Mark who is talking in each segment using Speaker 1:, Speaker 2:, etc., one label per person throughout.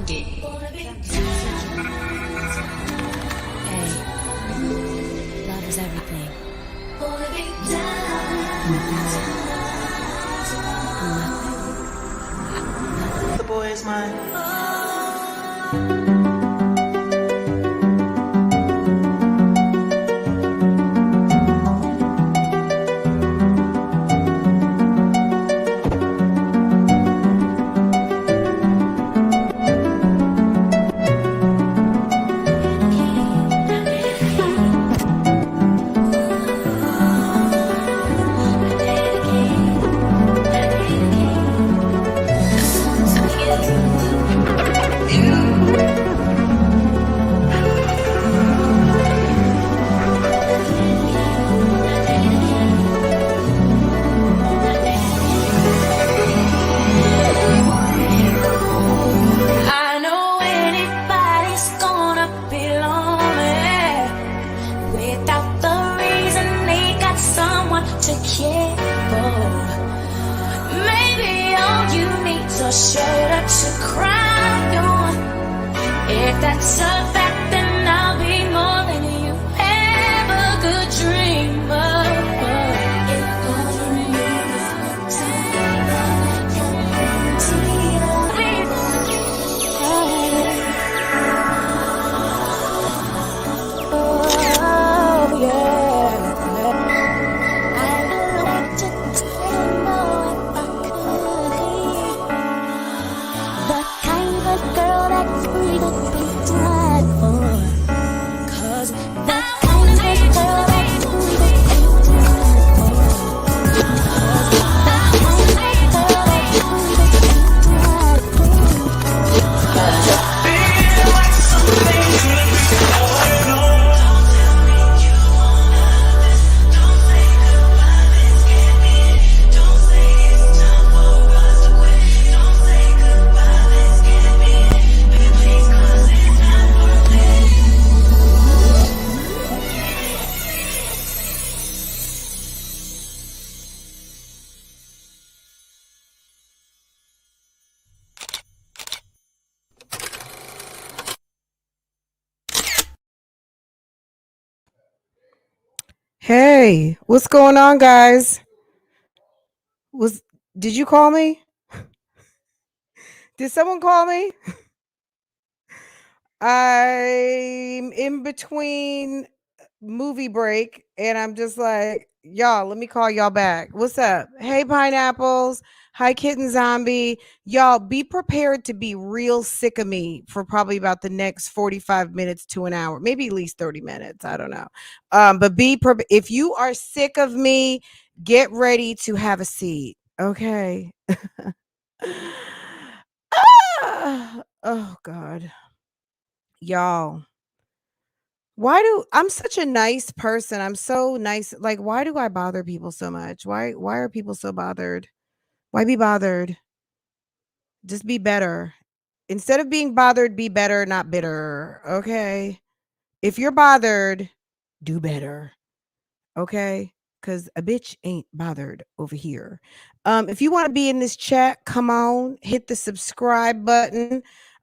Speaker 1: Love is everything.
Speaker 2: The boy is mine.
Speaker 1: Shoulder to cry on. If that's a fact, then I'll be more than you ever could dream of. Oh, yeah. I'd like to tell more if I could be the kind of girl that's free to be tried for. 'Cause the kind of girl that's free to be tried for. 'Cause the kind of girl that's free to be tried for.
Speaker 2: Feel like something could be going on.
Speaker 3: Hey, what's going on, guys? Did you call me? Did someone call me? I'm in between movie break and I'm just like, y'all, let me call y'all back. What's up? Hey, pineapples. Hi, kitten zombie. Y'all be prepared to be real sick of me for probably about the next 45 minutes to an hour, maybe at least 30 minutes. I don't know. But if you are sick of me, get ready to have a seat. Okay. Oh God. Y'all. I'm such a nice person. I'm so nice. Like, why do I bother people so much? Why are people so bothered? Why be bothered? Just be better. Instead of being bothered, be better, not bitter. Okay. If you're bothered, do better. Okay. Because a bitch ain't bothered over here. If you want to be in this chat, come on, hit the subscribe button.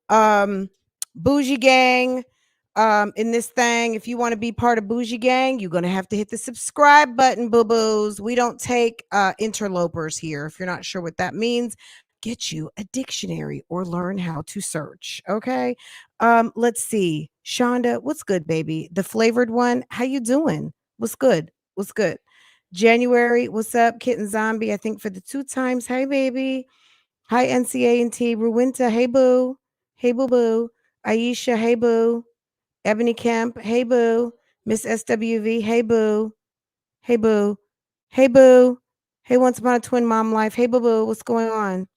Speaker 3: BougieGang. In this thing, if you want to be part of BougieGang, you're going to have to hit the subscribe button, boo-boos. We don't take interlopers here. If you're not sure what that means, get you a dictionary or learn how to search. Okay. Let's see. Shonda, what's good, baby? The flavored one. How you doing? What's good? What's good? January, what's up? Kitten Zombie, I think for the 2 times. Hey, baby. Hi, NCA and T. Ruwinta, hey, boo. Hey, boo boo. Aisha, hey, boo. Ebony Kemp, hey, boo. Miss SWV, hey, boo. Hey, boo. Hey, boo. Hey, Once Upon a Twin Mom Life. Hey, boo boo. What's going on?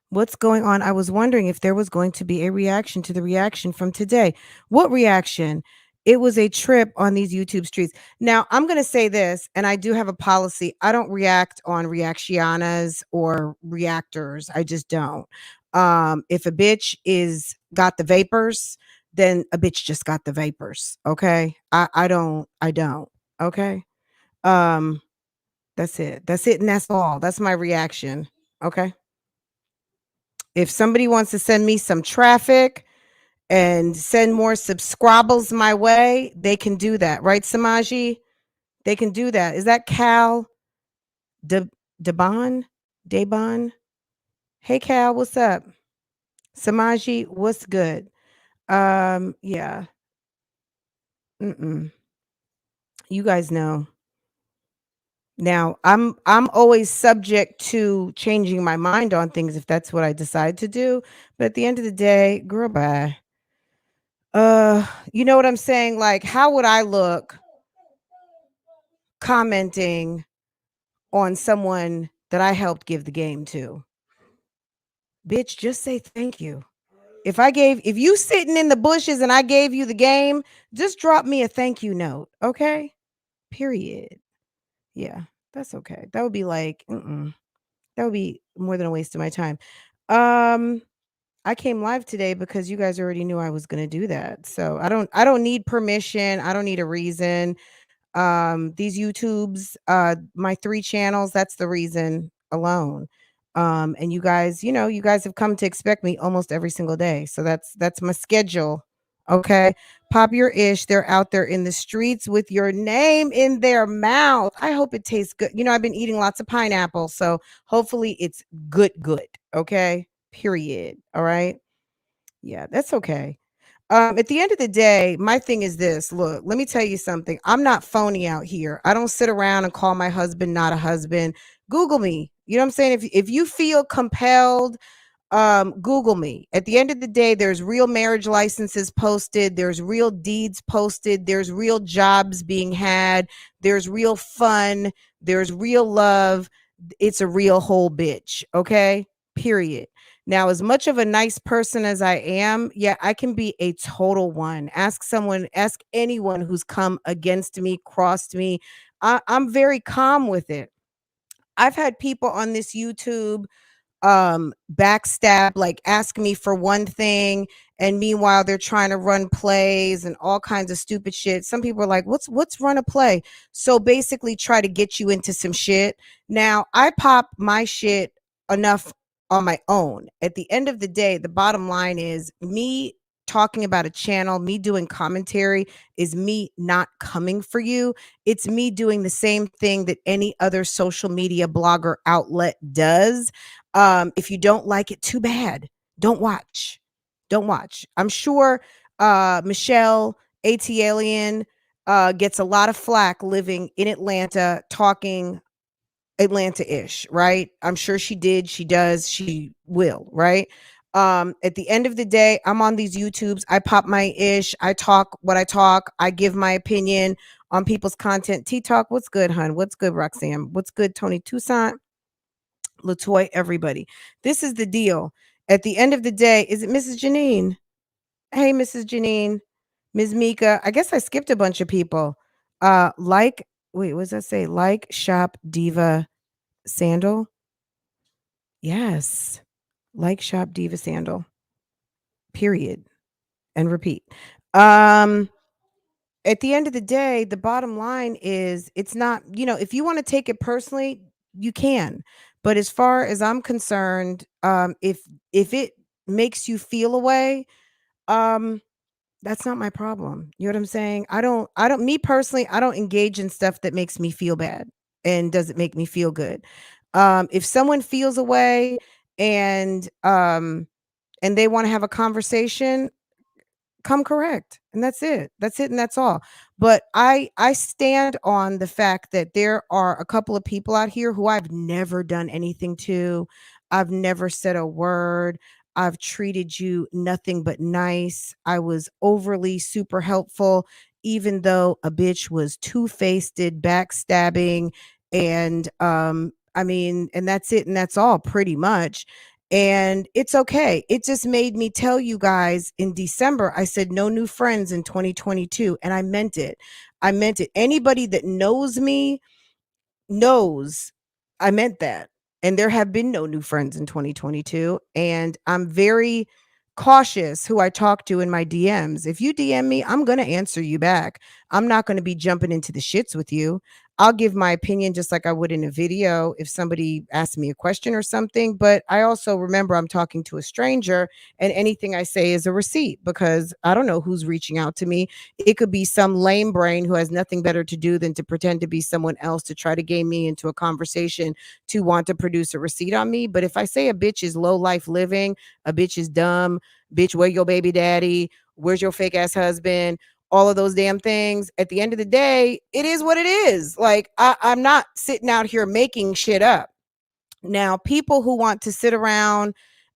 Speaker 3: What's going on? I was wondering if there was going to be a reaction to the reaction from today. What reaction? It was a trip on these YouTube streets. Now, I'm going to say this, and I do have a policy. I don't react on reactionas or reactors. I just don't. If a bitch is got the vapors, then a bitch just got the vapors. Okay. I don't. Okay. That's it. And that's all. That's my reaction. Okay. If somebody wants to send me some traffic and send more subscribers my way, they can do that. Right, Samaji? They can do that. Is that Cal Debon? Debon? Hey, Cal, what's up? Samaji, what's good? Yeah. Mm-mm. You guys know. Now, I'm always subject to changing my mind on things if that's what I decide to do. But at the end of the day, girl, bye. You know what I'm saying? Like, how would I look commenting on someone that I helped give the game to? Bitch, just say thank you. If you sitting in the bushes and I gave you the game, just drop me a thank you note, okay? Period. Yeah, that's okay. That would be like, that would be more than a waste of my time. Um, I came live today because you guys already knew I was gonna do that. So I don't need permission. I don't need a reason. These YouTubes, my 3 channels, that's the reason alone. And you guys, you guys have come to expect me almost every single day. So that's my schedule. Okay. Pop your ish. They're out there in the streets with your name in their mouth. I hope it tastes good. I've been eating lots of pineapple, so hopefully it's good. Okay. Period. All right. Yeah, that's okay. At the end of the day, my thing is this. Look, let me tell you something. I'm not phony out here. I don't sit around and call my husband not a husband. Google me. You know what I'm saying? If you feel compelled, Google me. At the end of the day, there's real marriage licenses posted, there's real deeds posted, there's real jobs being had, there's real fun, there's real love. It's a real whole bitch. Okay. Period. Now, as much of a nice person as I am, yeah, I can be a total one. Ask anyone who's come against me, crossed me. I'm very calm with it. I've had people on this YouTube backstab, like ask me for one thing, and meanwhile they're trying to run plays and all kinds of stupid shit. Some people are like, what's run a play? So basically try to get you into some shit. Now, I pop my shit enough on my own. At the end of the day, the bottom line is me talking about a channel, me doing commentary is me not coming for you. It's me doing the same thing that any other social media blogger outlet does. If you don't like it, too bad. Don't watch. Don't watch. I'm sure Michelle Alien gets a lot of flack living in Atlanta, talking Atlanta-ish, right? I'm sure she did, she does, she will, right? At the end of the day, I'm on these YouTubes. I pop my ish. I talk what I talk. I give my opinion on people's content. T-Talk, what's good, hun? What's good, Roxanne? What's good, Tony Toussaint? Latoy, everybody. This is the deal. At the end of the day, is it Mrs. Janine? Hey, Mrs. Janine, Ms. Mika. I guess I skipped a bunch of people. Wait, what does that say? Like Shop Diva Sandal. Yes. Like Shop Diva Sandal. Period. And repeat. At the end of the day, the bottom line is it's not, if you want to take it personally, you can. But as far as I'm concerned, if it makes you feel a way, um, that's not my problem. You know what I'm saying? Me personally, I don't engage in stuff that makes me feel bad and doesn't make me feel good. If someone feels a way and and they want to have a conversation, come correct, and that's it, and that's all. But I stand on the fact that there are a couple of people out here who I've never done anything to. I've never said a word. I've treated you nothing but nice. I was overly super helpful, even though a bitch was two-faced, backstabbing, and I mean, and that's it, and that's all pretty much. And it's okay. It just made me tell you guys in December, I said no new friends in 2022. And I meant it. I meant it. Anybody that knows me knows I meant that. And there have been no new friends in 2022. And I'm very cautious who I talk to in my DMs. If you DM me, I'm going to answer you back. I'm not going to be jumping into the shits with you. I'll give my opinion just like I would in a video if somebody asked me a question or something. But I also remember I'm talking to a stranger and anything I say is a receipt because I don't know who's reaching out to me. It could be some lame brain who has nothing better to do than to pretend to be someone else to try to game me into a conversation to want to produce a receipt on me. But if I say a bitch is low life living, a bitch is dumb, bitch, where your baby daddy? Where's your fake ass husband? All of those damn things. At the end of the day, it is what it is. Like, I'm not sitting out here making shit up. Now, people who want to sit around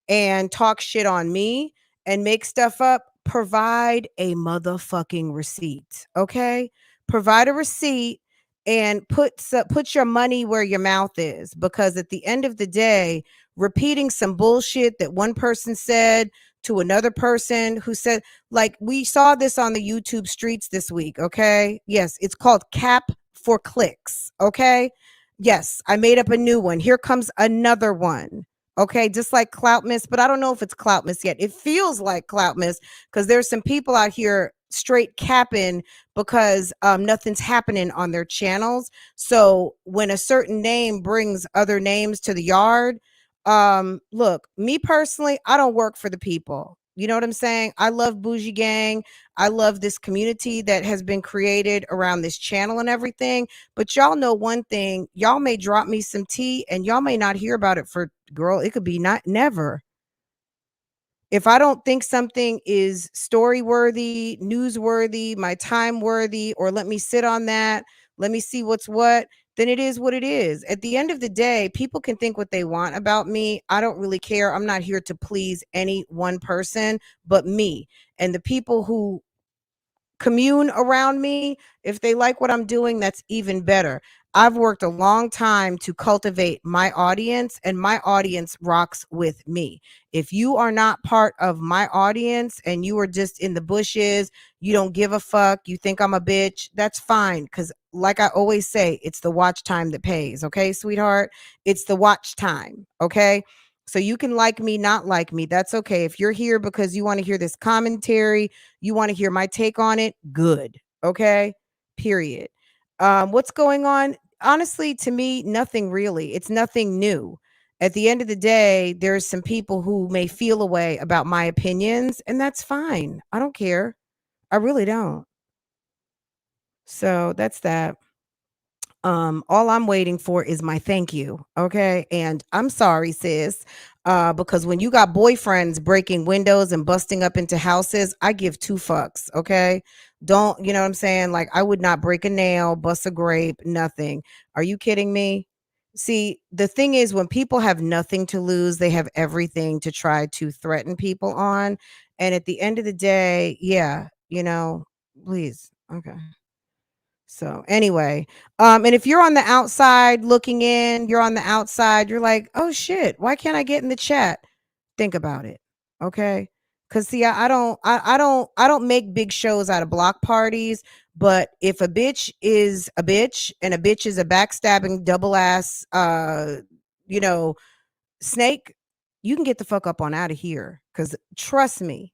Speaker 3: and talk shit on me and make stuff up, provide a motherfucking receipt. Okay? Provide a receipt and put your money where your mouth is, because at the end of the day, repeating some bullshit that one person said to another person who said, like, we saw this on the YouTube streets this week. Okay? Yes, it's called cap for clicks. Okay? Yes, I made up a new one. Here comes another one. Okay, just like Clout Miss, but I don't know if it's Clout Miss yet. It feels like Clout Miss because there's some people out here straight capping because nothing's happening on their channels. So when a certain name brings other names to the yard, look, me personally, I don't work for the people. You know what I'm saying? I love BougieGang. I love this community that has been created around this channel and everything. But y'all know one thing, y'all may drop me some tea and y'all may not hear about it for, girl, it could be not never. If I don't think something is story worthy, newsworthy, my time worthy, or let me sit on that, let me see what's what, then it is what it is. At the end of the day, people can think what they want about me. I don't really care. I'm not here to please any one person but me. And the people who commune around me, if they like what I'm doing, that's even better. I've worked a long time to cultivate my audience, and my audience rocks with me. If you are not part of my audience and you are just in the bushes, you don't give a fuck, you think I'm a bitch, that's fine. Because like I always say, it's the watch time that pays. Okay, sweetheart? It's the watch time. Okay. So you can like me, not like me. That's okay. If you're here because you want to hear this commentary, you want to hear my take on it, good. Okay. Period. What's going on? Honestly, to me, nothing really. It's nothing new. At the end of the day, there's some people who may feel a way about my opinions, and that's fine. I don't care. I really don't. So that's that. All I'm waiting for is my thank you. Okay. And I'm sorry, sis. Because when you got boyfriends breaking windows and busting up into houses, I give two fucks. Okay. Don't, you know what I'm saying? Like, I would not break a nail, bust a grape, nothing. Are you kidding me? See, the thing is, when people have nothing to lose, they have everything to try to threaten people on. And at the end of the day, yeah, please. Okay. So anyway, and if you're on the outside looking in, you're on the outside, you're like, oh shit, why can't I get in the chat? Think about it. Okay. Cause see, I don't make big shows out of block parties, but if a bitch is a bitch and a bitch is a backstabbing double ass you know, snake, you can get the fuck up on out of here. Cause trust me,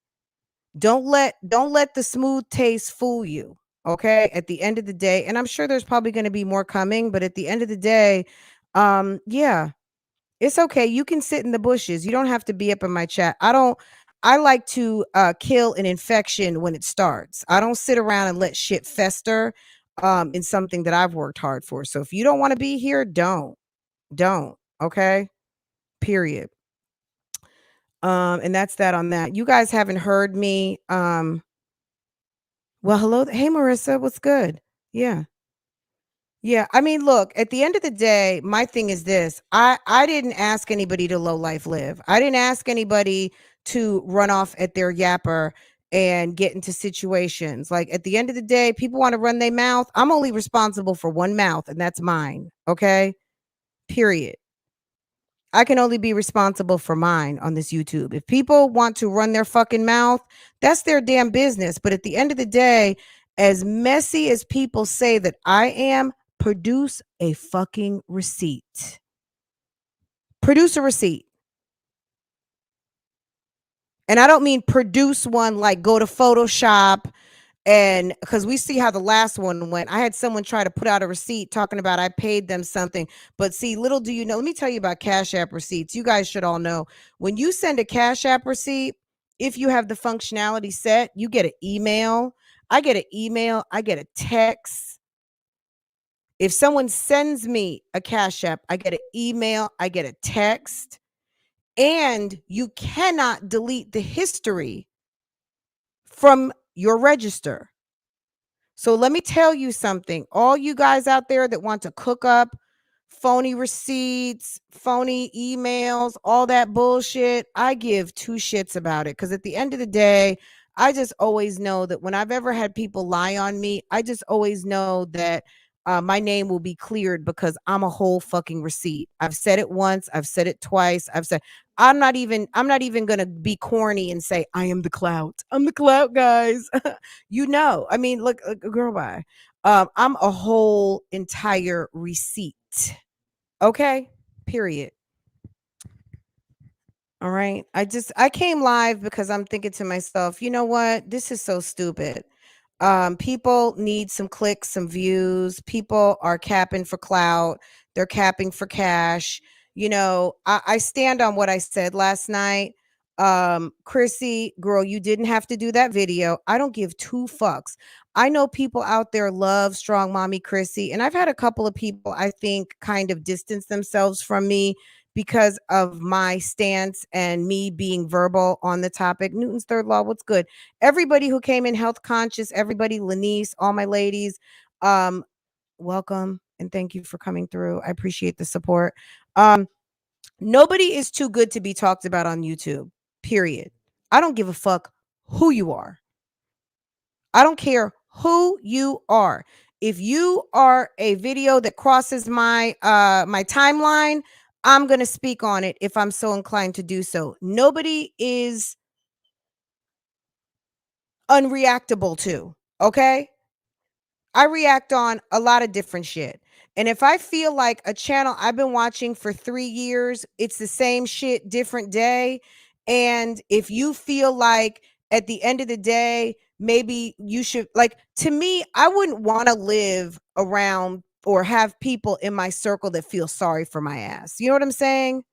Speaker 3: don't let the smooth taste fool you. Okay. At the end of the day, and I'm sure there's probably going to be more coming, but at the end of the day, yeah, it's okay. You can sit in the bushes. You don't have to be up in my chat. I like to kill an infection when it starts. I don't sit around and let shit fester in something that I've worked hard for. So if you don't want to be here, don't. Okay. Period. And that's that on that. You guys haven't heard me. Well, hello. Hey, Marissa, what's good? Yeah. Yeah. I mean, look, at the end of the day, my thing is this. I didn't ask anybody to low life live. I didn't ask anybody to run off at their yapper and get into situations. Like, at the end of the day, people want to run their mouth. I'm only responsible for one mouth, and that's mine. Okay. Period. I can only be responsible for mine on this YouTube. If people want to run their fucking mouth, that's their damn business. But at the end of the day, as messy as people say that I am, produce a fucking receipt. Produce a receipt. And I don't mean produce one like go to Photoshop And because we see how the last one went, I had someone try to put out a receipt talking about I paid them something. But see, little do you know, let me tell you about Cash App receipts. You guys should all know when you send a Cash App receipt, if you have the functionality set, you get an email. I get an email, I get a text. If someone sends me a Cash App, I get an email, I get a text, and you cannot delete the history from your register. So let me tell you something. All you guys out there that want to cook up phony receipts, phony emails, all that bullshit, I give two shits about it. Because at the end of the day, I just always know that when I've ever had people lie on me, I just always know that my name will be cleared because I'm a whole fucking receipt. I've said it once, I've said it twice, I've said I'm not even gonna be corny and say I am the clout. I'm the clout, guys. You know, I mean, look, girl, bye. I'm a whole entire receipt. Okay, period. All right. I came live because I'm thinking to myself, you know what? This is so stupid. People need some clicks, some views. People are capping for clout. They're capping for cash. You know, I stand on what I said last night. Chrissy, girl, you didn't have to do that video. I don't give two fucks. I know people out there love Strong Mommy Chrissy, and I've had a couple of people I think kind of distance themselves from me because of my stance and me being verbal on the topic. Newton's third law, what's good? Everybody who came in health conscious, everybody, Lanice, all my ladies, um, welcome and thank you for coming through. I appreciate the support. Nobody is too good to be talked about on YouTube, period. I don't give a fuck who you are. I don't care who you are. If you are a video that crosses my timeline, I'm going to speak on it if I'm so inclined to do so. Nobody is unreactable to, okay? I react on a lot of different shit. And if I feel like a channel I've been watching for 3 years, it's the same shit, different day. And if you feel like at the end of the day, maybe you should, like, to me, I wouldn't want to live around or have people in my circle that feel sorry for my ass. You know what I'm saying?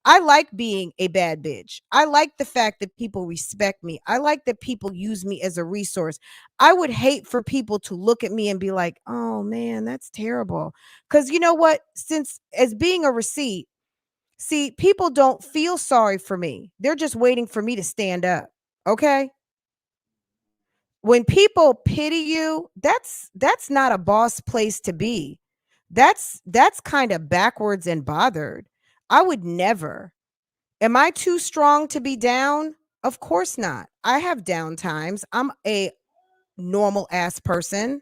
Speaker 3: I like being a bad bitch. I like the fact that people respect me. I like that people use me as a resource. I would hate for people to look at me and be like, oh man, that's terrible. Because you know what? Since as being a receipt, see, people don't feel sorry for me. They're just waiting for me to stand up. Okay. When people pity you, that's not a boss place to be. That's kind of backwards and bothered. I would never. Am I too strong to be down? Of course not. I have down times. I'm a normal ass person.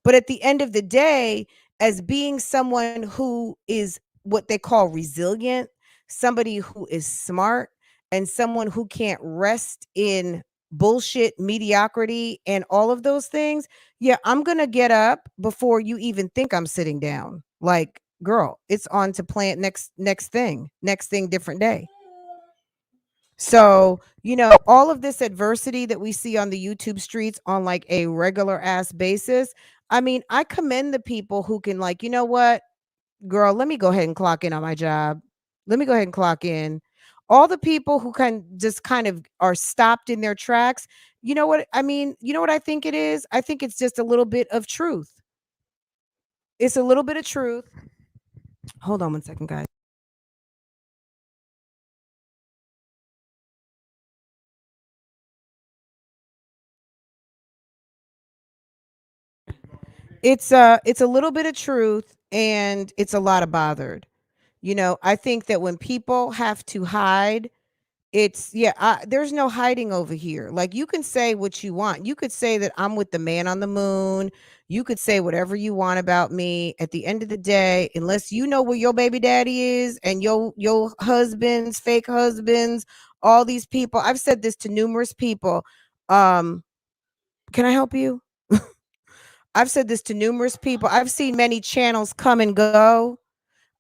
Speaker 3: But at the end of the day, as being someone who is what they call resilient, somebody who is smart, and someone who can't rest in bullshit, mediocrity, and all of those things, yeah, I'm going to get up before you even think I'm sitting down. Like, girl, it's on to plan next thing, different day. So, you know, all of this adversity that we see on the YouTube streets on like a regular ass basis. I mean, I commend the people who can, like, you know what, girl, let me go ahead and clock in on my job. Let me go ahead and clock in. All the people who can just kind of are stopped in their tracks. You know what I mean? You know what I think it is? I think it's just a little bit of truth. It's a little bit of truth. Hold on one second, guys. It's a little bit of truth and it's a lot of bothered. You know, I think that when people have to hide, it's yeah, there's no hiding over here. Like you can say what you want. You could say that I'm with the man on the moon. You could say whatever you want about me. At the end of the day, unless you know where your baby daddy is and your husbands, fake husbands, all these people. I've said this to numerous people. Um, can I help you? I've said this to numerous people. I've seen many channels come and go.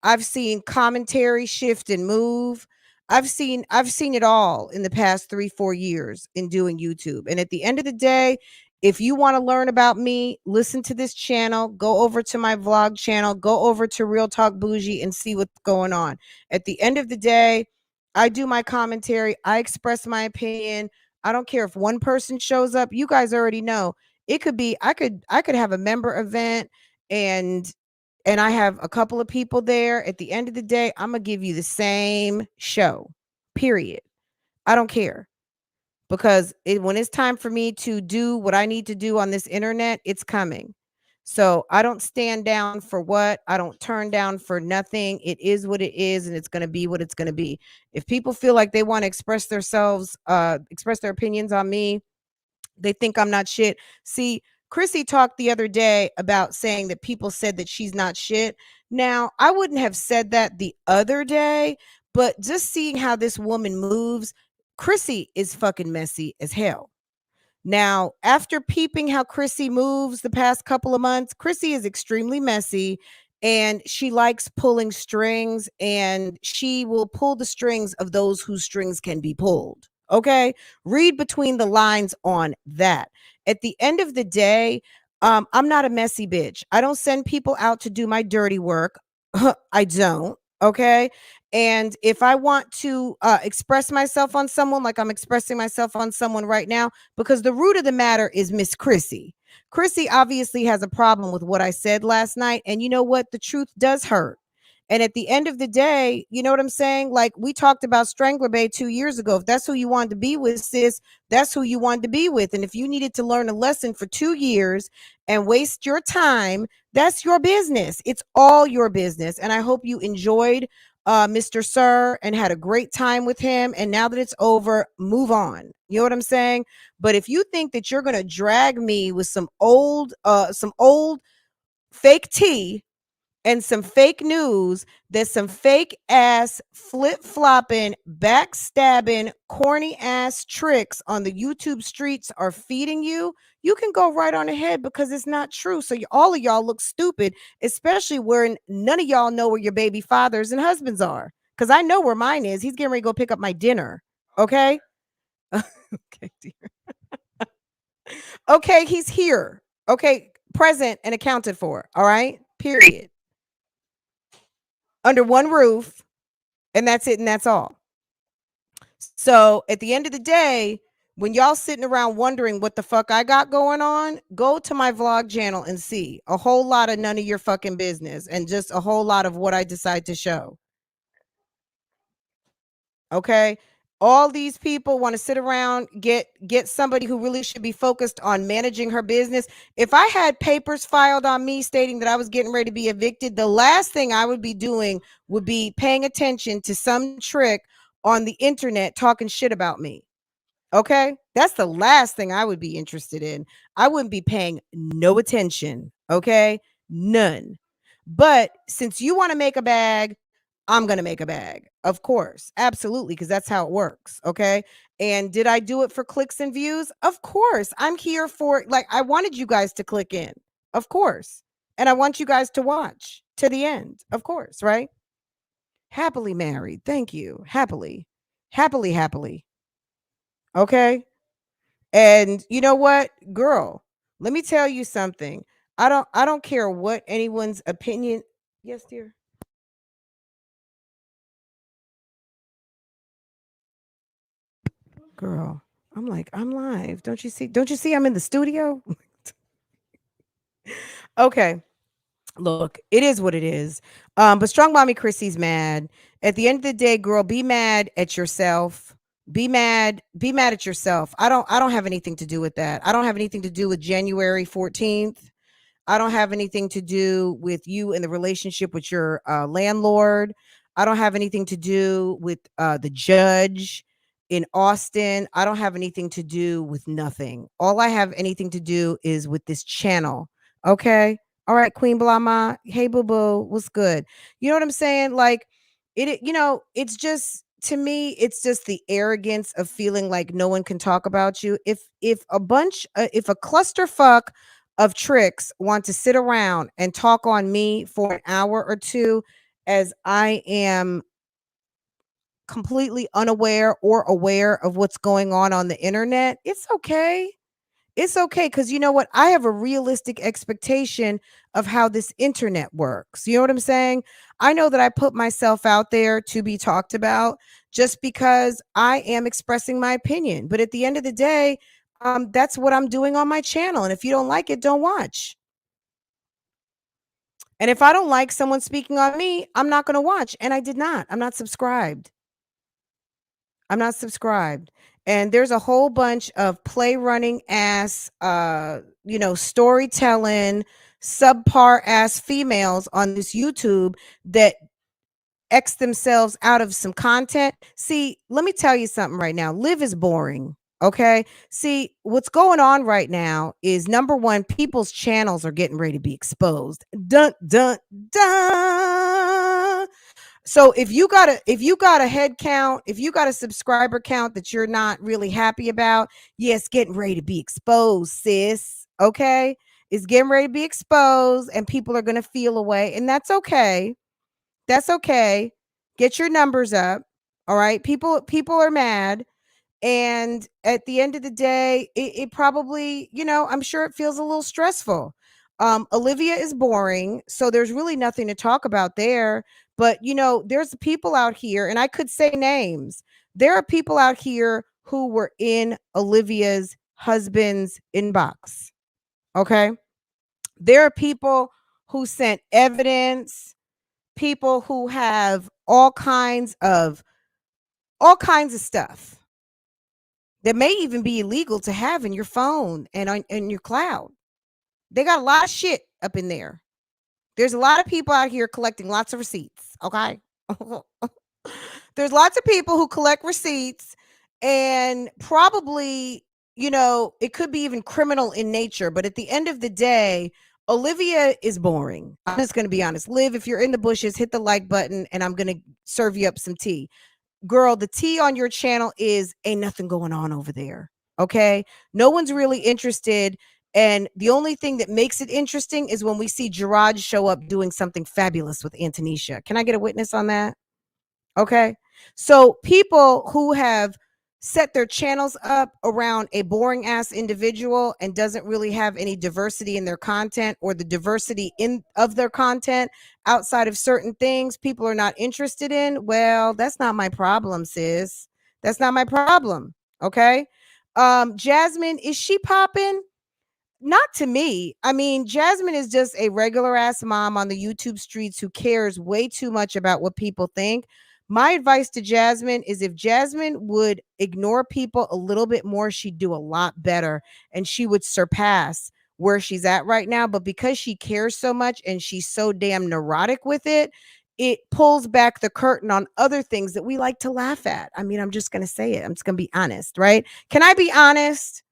Speaker 3: I've seen commentary shift and move. I've seen it all in the past 3, 4 years in doing YouTube. And at the end of the day, If you want to learn about me, listen to this channel, go over to my vlog channel, go over to Real Talk Bougie and see what's going on. At the end of the day, I do my commentary, I express my opinion. I don't care if one person shows up. You guys already know. It could be I could have a member event and I have a couple of people there. At the end of the day, I'm going to give you the same show. Period. I don't care because when it's time for me to do what I need to do on this internet, it's coming. So I don't stand down for what, I don't turn down for nothing. It is what it is, and it's going to be what it's going to be. If people feel like they want to express themselves, express their opinions on me, they think I'm not shit. See, Chrissy talked the other day about saying that people said that she's not shit. Now, I wouldn't have said that the other day, but just seeing how this woman moves, Chrissy is fucking messy as hell. Now, after peeping how Chrissy moves the past couple of months, Chrissy is extremely messy and she likes pulling strings, and she will pull the strings of those whose strings can be pulled. Okay? Read between the lines on that. At the end of the day, I'm not a messy bitch. I don't send people out to do my dirty work. I don't. Okay? And if I want to express myself on someone like I'm expressing myself on someone right now, because the root of the matter is Miss Chrissy. Chrissy obviously has a problem with what I said last night. And you know what? The truth does hurt. And at the end of the day, you know what I'm saying? Like we talked about Strangler Bay 2 years ago. If that's who you wanted to be with, sis, that's who you wanted to be with. And if you needed to learn a lesson for 2 years and waste your time, that's your business. It's all your business. And I hope you enjoyed Mr. Sir and had a great time with him. And now that it's over, move on. You know what I'm saying? But if you think that you're gonna drag me with some old fake tea and some fake news, that some fake ass flip flopping, backstabbing, corny ass tricks on the YouTube streets are feeding you, you can go right on ahead because it's not true. So all of y'all look stupid, especially when none of y'all know where your baby fathers and husbands are. Because I know where mine is. He's getting ready to go pick up my dinner. Okay. Okay, dear. Okay, he's here. Okay, present and accounted for. All right. Period. Under one roof, and that's it, and that's all. So at the end of the day, when y'all sitting around wondering what the fuck I got going on, go to my vlog channel and see a whole lot of none of your fucking business and just a whole lot of what I decide to show. Okay? All these people want to sit around, get somebody who really should be focused on managing her business. If I had papers filed on me stating that I was getting ready to be evicted, the last thing I would be doing would be paying attention to some trick on the internet talking shit about me. Okay? That's the last thing I would be interested in. I wouldn't be paying no attention. Okay? None. But since you want to make a bag, I'm going to make a bag. Of course. Absolutely. Because that's how it works. Okay. And did I do it for clicks and views? Of course. I'm here for, like, I wanted you guys to click in. Of course. And I want you guys to watch to the end. Of course. Right. Happily married. Thank you. Happily. Happily, happily. Okay. And you know what, girl, let me tell you something. I don't care what anyone's opinion. Yes, dear. Girl, I'm like, I'm live. Don't you see? Don't you see I'm in the studio? Okay. Look, it is what it is. But Strong Mommy Chrissy's mad. At the end of the day, girl, be mad at yourself. Be mad at yourself. I don't have anything to do with that. I don't have anything to do with January 14th. I don't have anything to do with you and the relationship with your landlord. I don't have anything to do with the judge in Austin. I don't have anything to do with nothing. All I have anything to do is with this channel. Okay. All right, Queen Blama. Hey, boo boo. What's good? You know what I'm saying? Like, it's just, to me, it's just the arrogance of feeling like no one can talk about you. If a clusterfuck of tricks want to sit around and talk on me for an hour or two as I am completely unaware or aware of what's going on the internet, it's okay. It's okay, because you know what? I have a realistic expectation of how this internet works. You know what I'm saying? I know that I put myself out there to be talked about just because I am expressing my opinion. But at the end of the day, that's what I'm doing on my channel. And if you don't like it, don't watch. And if I don't like someone speaking on me, I'm not going to watch. And I did not. I'm not subscribed. I'm not subscribed. And there's a whole bunch of play running ass, storytelling, subpar ass females on this YouTube that X themselves out of some content. See, let me tell you something right now. Live is boring. Okay. See, what's going on right now is number one, people's channels are getting ready to be exposed. Dun dun dun. So if you got a head count, if you got a subscriber count that you're not really happy about, yes, getting ready to be exposed, sis. Okay. It's getting ready to be exposed and people are gonna feel away. And that's okay. That's okay. Get your numbers up. All right. People are mad. And at the end of the day, it probably, I'm sure it feels a little stressful. Olivia is boring, so there's really nothing to talk about there. But there's people out here, and I could say names. There are people out here who were in Olivia's husband's inbox. Okay. There are people who sent evidence, people who have all kinds of stuff that may even be illegal to have in your phone and in your cloud. They got a lot of shit up in there. There's a lot of people out here collecting lots of receipts. Okay. There's lots of people who collect receipts, and probably, it could be even criminal in nature. But at the end of the day, Olivia is boring. I'm just going to be honest. Liv, if you're in the bushes, hit the like button and I'm going to serve you up some tea. Girl, the tea on your channel is ain't nothing going on over there. Okay. No one's really interested. And the only thing that makes it interesting is when we see Gerard show up doing something fabulous with Antonisha. Can I get a witness on that? Okay. So people who have set their channels up around a boring ass individual and doesn't really have any diversity in their content, or the diversity of their content outside of certain things people are not interested in, well, that's not my problem, sis. That's not my problem. Okay. Jasmine, is she popping? Not to me. I mean, Jasmine is just a regular ass mom on the YouTube streets who cares way too much about what people think. My advice to Jasmine is, if Jasmine would ignore people a little bit more, she'd do a lot better and she would surpass where she's at right now. But because she cares so much and she's so damn neurotic with it, it pulls back the curtain on other things that we like to laugh at. I mean, I'm just going to say it. I'm just going to be honest, right? Can I be honest?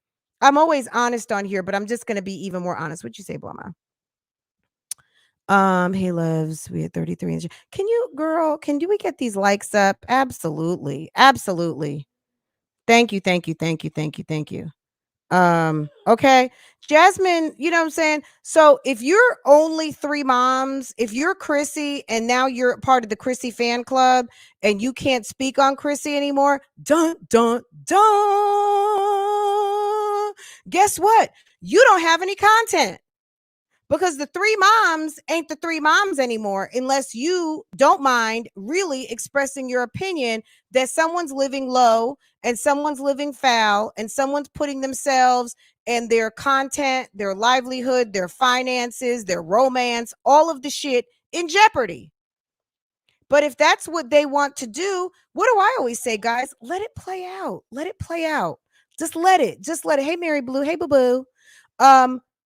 Speaker 3: I'm always honest on here, but I'm just going to be even more honest. What'd you say, Blama? Hey loves, we had 33 inches. Can you, girl, do we get these likes up? Absolutely. Absolutely. Thank you, thank you, thank you, thank you, thank you. Okay. Jasmine, you know what I'm saying? So if you're only 3 moms, if you're Chrissy and now you're part of the Chrissy fan club and you can't speak on Chrissy anymore, dun dun dun. Guess what? You don't have any content. Because the 3 moms ain't the 3 moms anymore, unless you don't mind really expressing your opinion that someone's living low and someone's living foul and someone's putting themselves and their content, their livelihood, their finances, their romance, all of the shit in jeopardy. But if that's what they want to do, what do I always say, guys? Let it play out. Let it play out. Just let it. Just let it. Hey, Mary Blue. Hey, Boo Boo.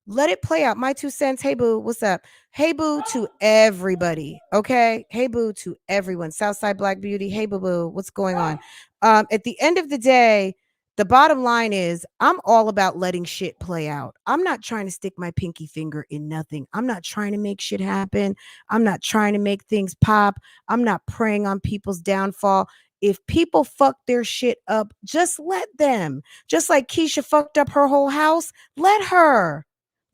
Speaker 3: Let it play out. My 2 cents. Hey, Boo. What's up? Hey, Boo to everybody. Okay. Hey, Boo to everyone. Southside Black Beauty. Hey, Boo Boo. What's going on? At the end of the day, the bottom line is I'm all about letting shit play out. I'm not trying to stick my pinky finger in nothing. I'm not trying to make shit happen. I'm not trying to make things pop. I'm not preying on people's downfall. If people fuck their shit up, just let them. Just like Keisha fucked up her whole house, let her.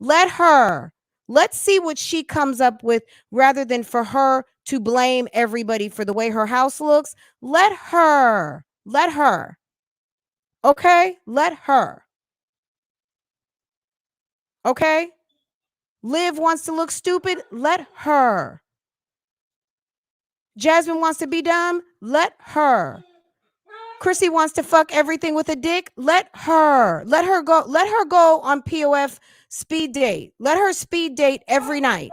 Speaker 3: Let her. Let's see what she comes up with, rather than for her to blame everybody for the way her house looks. Let her. Let her. Okay? Let her. Okay? Liv wants to look stupid. Let her. Jasmine wants to be dumb. Let her. Chrissy wants to fuck everything with a dick. Let her. Let her go. Let her go on POF speed date. Let her speed date every night.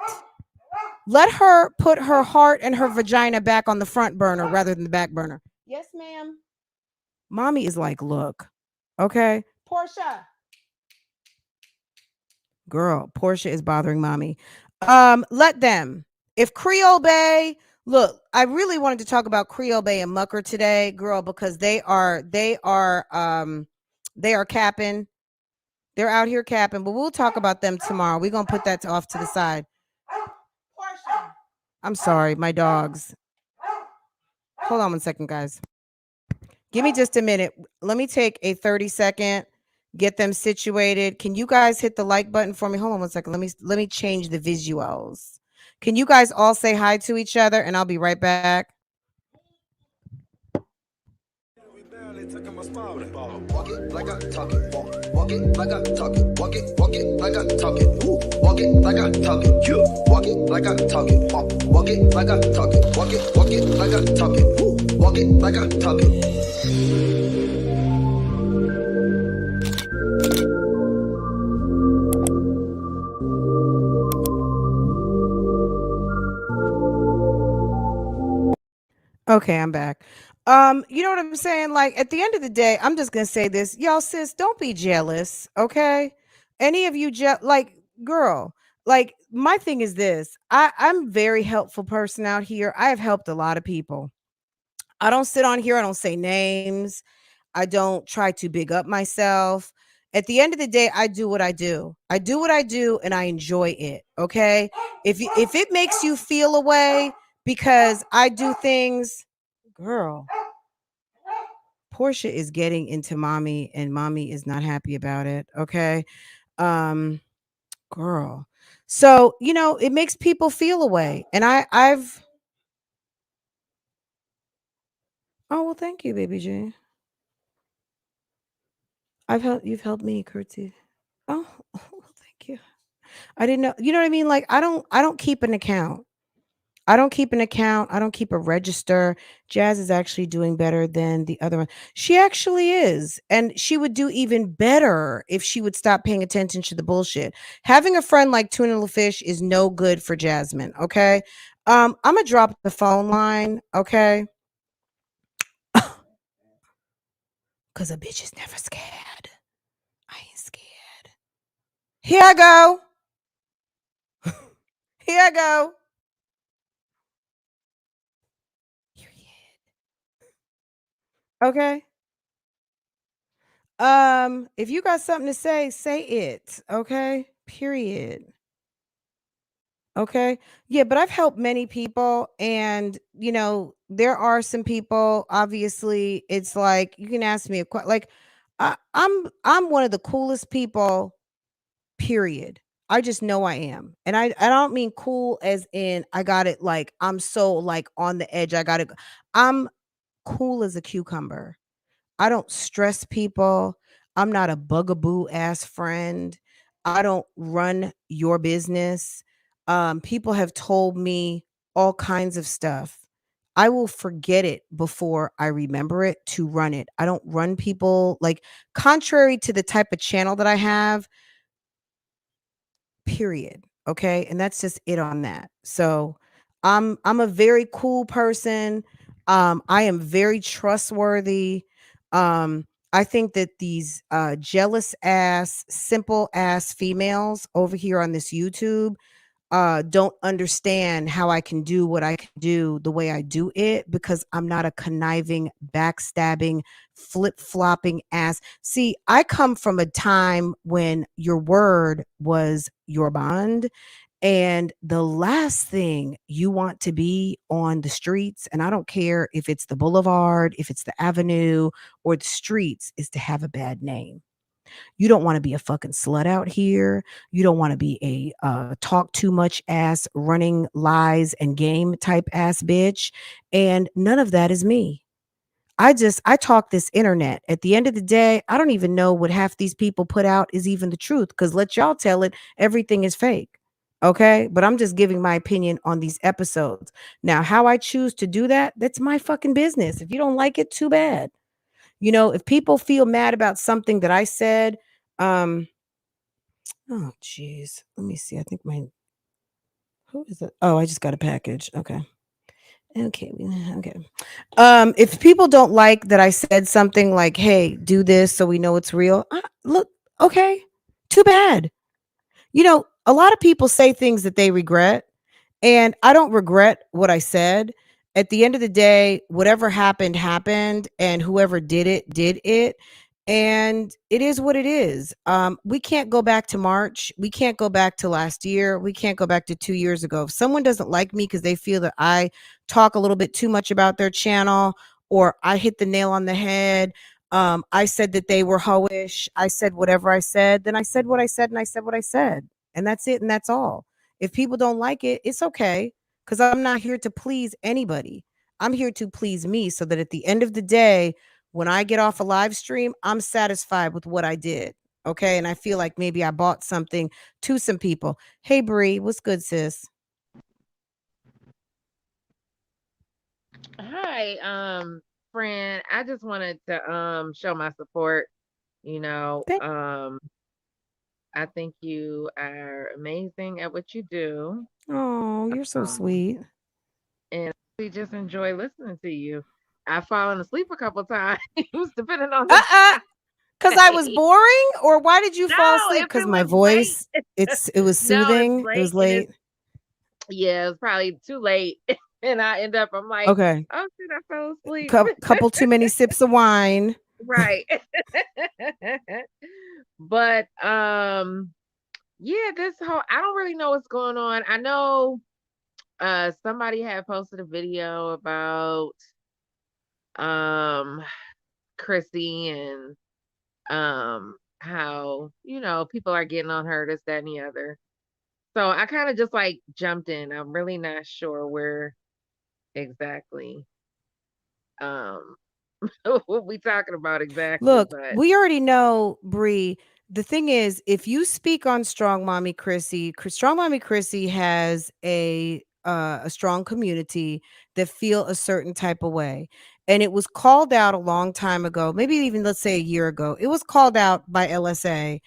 Speaker 3: Let her put her heart and her vagina back on the front burner rather than the back burner. Yes, ma'am. Mommy is like, look, okay. Portia. Girl, Portia is bothering mommy. Let them. If Creole Bay, look, I really wanted to talk about Creole Bay and Mucker today, girl, because they are capping. They're out here capping, but we'll talk about them tomorrow. We're gonna put that off to the side. Portia. I'm sorry, my dogs. Hold on 1 second, guys. Give me just a minute. Let me take a 30-second, get them situated. Can you guys hit the like button for me? Hold on 1 second. Let me change the visuals. Can you guys all say hi to each other and I'll be right back.
Speaker 4: Walk it like I talk it. Walk it like I talk it. Walk it like I talk it. Walk it like I talk it. Walk it like I talk it. Walk it like I talk it. Walk it like I talk it. Walk it like I talk it.
Speaker 3: Okay, I'm back. You know what I'm saying? Like at the end of the day, I'm just gonna say this, y'all, sis, don't be jealous, okay? Any of you like, girl, like my thing is this. I'm very helpful person out here. I have helped a lot of people. I don't sit on here. I don't say names. I don't try to big up myself. At the end of the day, I do what I do. I do what I do and I enjoy it. Okay. If it makes you feel a way because I do things, girl, Portia is getting into mommy and mommy is not happy about it. Okay. Um, girl. So, you know, it makes people feel a way. And I've oh well, thank you, baby J. You've helped me, Curtsy. Oh, thank you. I didn't know. You know what I mean? Like I don't keep an account. I don't keep an account. I don't keep a register. Jazz is actually doing better than the other one. She actually is. And she would do even better if she would stop paying attention to the bullshit. Having a friend like Tuna Little Fish is no good for Jasmine. Okay. I'm gonna drop the phone line, okay? Cause a bitch is never scared. I ain't scared. Here I go. Here I go. Okay. If you got something to say it. Okay. Period. Okay. Yeah, but I've helped many people and you know, there are some people obviously it's like you can ask me a question like I'm one of the coolest people, period. I just know I am. And I don't mean cool as in I got it like I'm so like on the edge. I got it. I'm cool as a cucumber. I don't stress people. I'm not a bugaboo ass friend. I don't run your business. People have told me all kinds of stuff. I will forget it before I remember it to run it. I don't run people like contrary to the type of channel that I have, period. Okay. And that's just it on that. So I'm a very cool person. I am very trustworthy. I think that these jealous ass, simple ass females over here on this YouTube don't understand how I can do what I can do the way I do it because I'm not a conniving, backstabbing, flip-flopping ass. See, I come from a time when your word was your bond. And the last thing you want to be on the streets, and I don't care if it's the boulevard, if it's the avenue, or the streets, is to have a bad name. You don't want to be a fucking slut out here. You don't want to be a talk too much ass, running lies and game type ass bitch. And none of that is me. I talk this internet. At the end of the day, I don't even know what half these people put out is even the truth. Cause let y'all tell it, everything is fake. Okay. But I'm just giving my opinion on these episodes. Now, how I choose to do that, that's my fucking business. If you don't like it, too bad. You know, if people feel mad about something that I said, um, oh jeez. Let me see. I think my who is it? Oh, I just got a package. Okay. Okay. Okay. If people don't like that I said something like, hey, do this so we know it's real. Look, okay. Too bad. You know, a lot of people say things that they regret, and I don't regret what I said. At the end of the day, whatever happened, happened, and whoever did it, did it. And it is what it is. We can't go back to March. We can't go back to last year. We can't go back to 2 years ago. If someone doesn't like me because they feel that I talk a little bit too much about their channel or I hit the nail on the head, I said that they were hoish, I said whatever I said, then I said what I said and I said what I said. And that's it and that's all. If people don't like it, it's okay because I'm not here to please anybody. I'm here to please me so that at the end of the day, when I get off a live stream, I'm satisfied with what I did. Okay. And I feel like maybe I bought something to some people. Hey, Bree, what's good, sis?
Speaker 5: Hi, friend. I just wanted to show my support. You know,
Speaker 3: Thank-
Speaker 5: I think you are amazing at what you do.
Speaker 3: Oh, you're so
Speaker 5: Um,
Speaker 3: sweet.
Speaker 5: and we just enjoy listening to you. I've fallen asleep a couple times, depending on the
Speaker 3: Uh-uh. Because I was
Speaker 5: day.
Speaker 3: boring, or why did you fall
Speaker 5: No,
Speaker 3: asleep?
Speaker 5: if
Speaker 3: Because
Speaker 5: it
Speaker 3: my
Speaker 5: was late.
Speaker 3: voice, it was
Speaker 5: No, it's
Speaker 3: soothing. It
Speaker 5: late
Speaker 3: was
Speaker 5: and it's
Speaker 3: late.
Speaker 5: yeah, it's probably too late. And I end up I'm like,
Speaker 3: Okay.
Speaker 5: oh shit, I fell asleep.
Speaker 3: Couple too many sips of wine.
Speaker 5: Right. But yeah, this whole I don't really know what's going on. I know somebody had posted a video about um Chrissy and how, people are getting on her, this, that, and the other. So I kind of just like jumped in. I'm really not sure where exactly um what we talking about exactly,
Speaker 3: Look,
Speaker 5: but
Speaker 3: we already know, Bree. The thing is, if you speak on Strong Mommy Chrissy, Strong Mommy Chrissy has a strong community that feel a certain type of way. And it was called out a long time ago, maybe even let's say a year ago. It was called out by LSA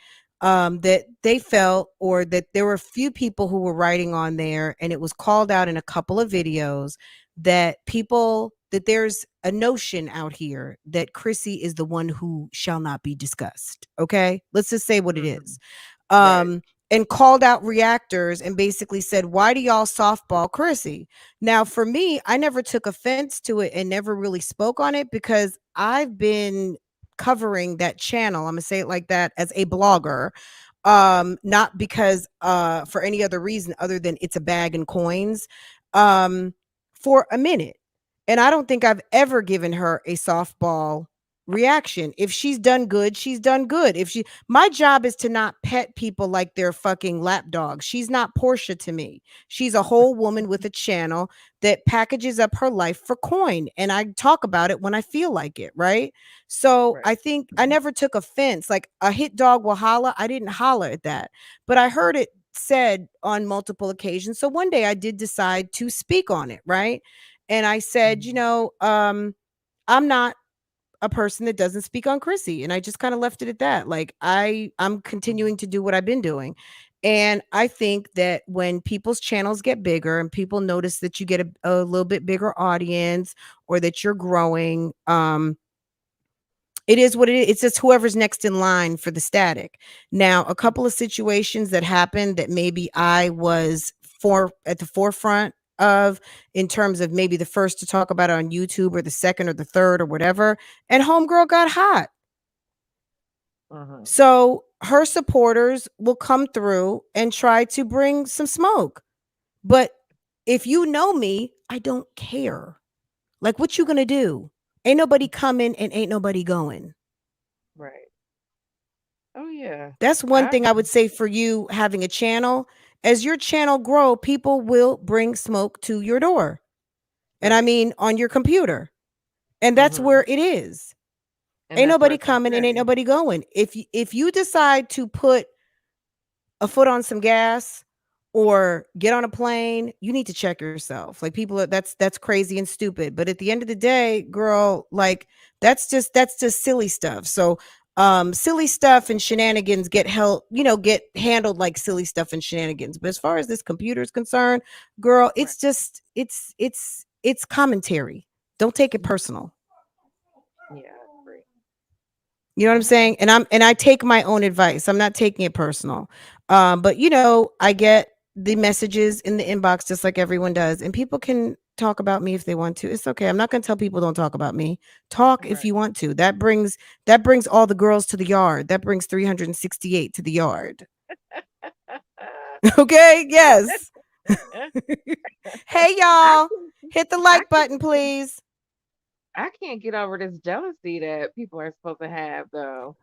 Speaker 3: that they felt, or that there were a few people who were writing on there, and it was called out in a couple of videos that there's a notion out here that Chrissy is the one who shall not be discussed. Okay. Let's just say what it
Speaker 5: mhm,
Speaker 3: is.
Speaker 5: right.
Speaker 3: And called out reactors and basically said, why do y'all softball Chrissy? Now, for me, I never took offense to it and never really spoke on it because I've been covering that channel. I'm gonna say it like that, as a blogger, not because for any other reason other than it's a bag and coins, um for a minute. And I don't think I've ever given her a softball reaction. If she's done good, she's done good. If she My job is to not pet people like they're fucking lap dogs. She's not Portia to me. She's a whole woman with a channel that packages up her life for coin, and I talk about it when I feel like it, right? So
Speaker 5: Right.
Speaker 3: I think I never took offense. Like, a hit dog will holler. I didn't holler at that, but I heard it said on multiple occasions. So one day I did decide to speak on it, right? And I said,
Speaker 5: Mhm.
Speaker 3: I'm not a person that doesn't speak on Chrissy. And I just kind of left it at that. Like, I'm continuing to do what I've been doing. And I think that when people's channels get bigger and people notice that you get a little bit bigger audience, or that you're growing, it is what it is. It's just whoever's next in line for the static. Now, a couple of situations that happened that maybe I was at the forefront of, in terms of maybe the first to talk about it on YouTube, or the second or the third or whatever, and homegirl got hot.
Speaker 5: Uh-huh.
Speaker 3: So her supporters will come through and try to bring some smoke. But if you know me, I don't care. Like, what you gonna do? Ain't nobody coming and ain't nobody going.
Speaker 5: Right. Oh yeah.
Speaker 3: That's one
Speaker 5: I
Speaker 3: thing I would say for you having a channel. As your channel grow, people will bring smoke to your door. And I
Speaker 5: right.
Speaker 3: mean on your computer. And that's
Speaker 5: Mm-hmm.
Speaker 3: where it is.
Speaker 5: And
Speaker 3: Ain't
Speaker 5: that's where
Speaker 3: nobody
Speaker 5: it's gonna
Speaker 3: coming and ain't
Speaker 5: stay.
Speaker 3: nobody going. If you decide to put a foot on some gas or get on a plane, you need to check yourself. Like people are, that's crazy and stupid. But at the end of the day, girl, like that's just silly stuff. So silly stuff and shenanigans get held, get handled like silly stuff and shenanigans. But as far as this computer is concerned, girl,
Speaker 5: Right.
Speaker 3: it's just it's commentary. Don't take it personal.
Speaker 5: Yeah, I agree.
Speaker 3: You know what I'm
Speaker 5: Okay.
Speaker 3: saying? And I take my own advice. I'm not taking it personal. But I get the messages in the inbox just like everyone does. And people can talk about me if they want to. It's okay. I'm not gonna tell people don't talk about me. Talk if
Speaker 5: Right.
Speaker 3: you want to. That brings all the girls to the yard. That brings 368 to the yard. Okay? Yes. Hey
Speaker 5: I
Speaker 3: y'all.
Speaker 5: can
Speaker 3: Hit the
Speaker 5: I
Speaker 3: like
Speaker 5: can
Speaker 3: button, please.
Speaker 5: I can't get over this jealousy that people are supposed to have though.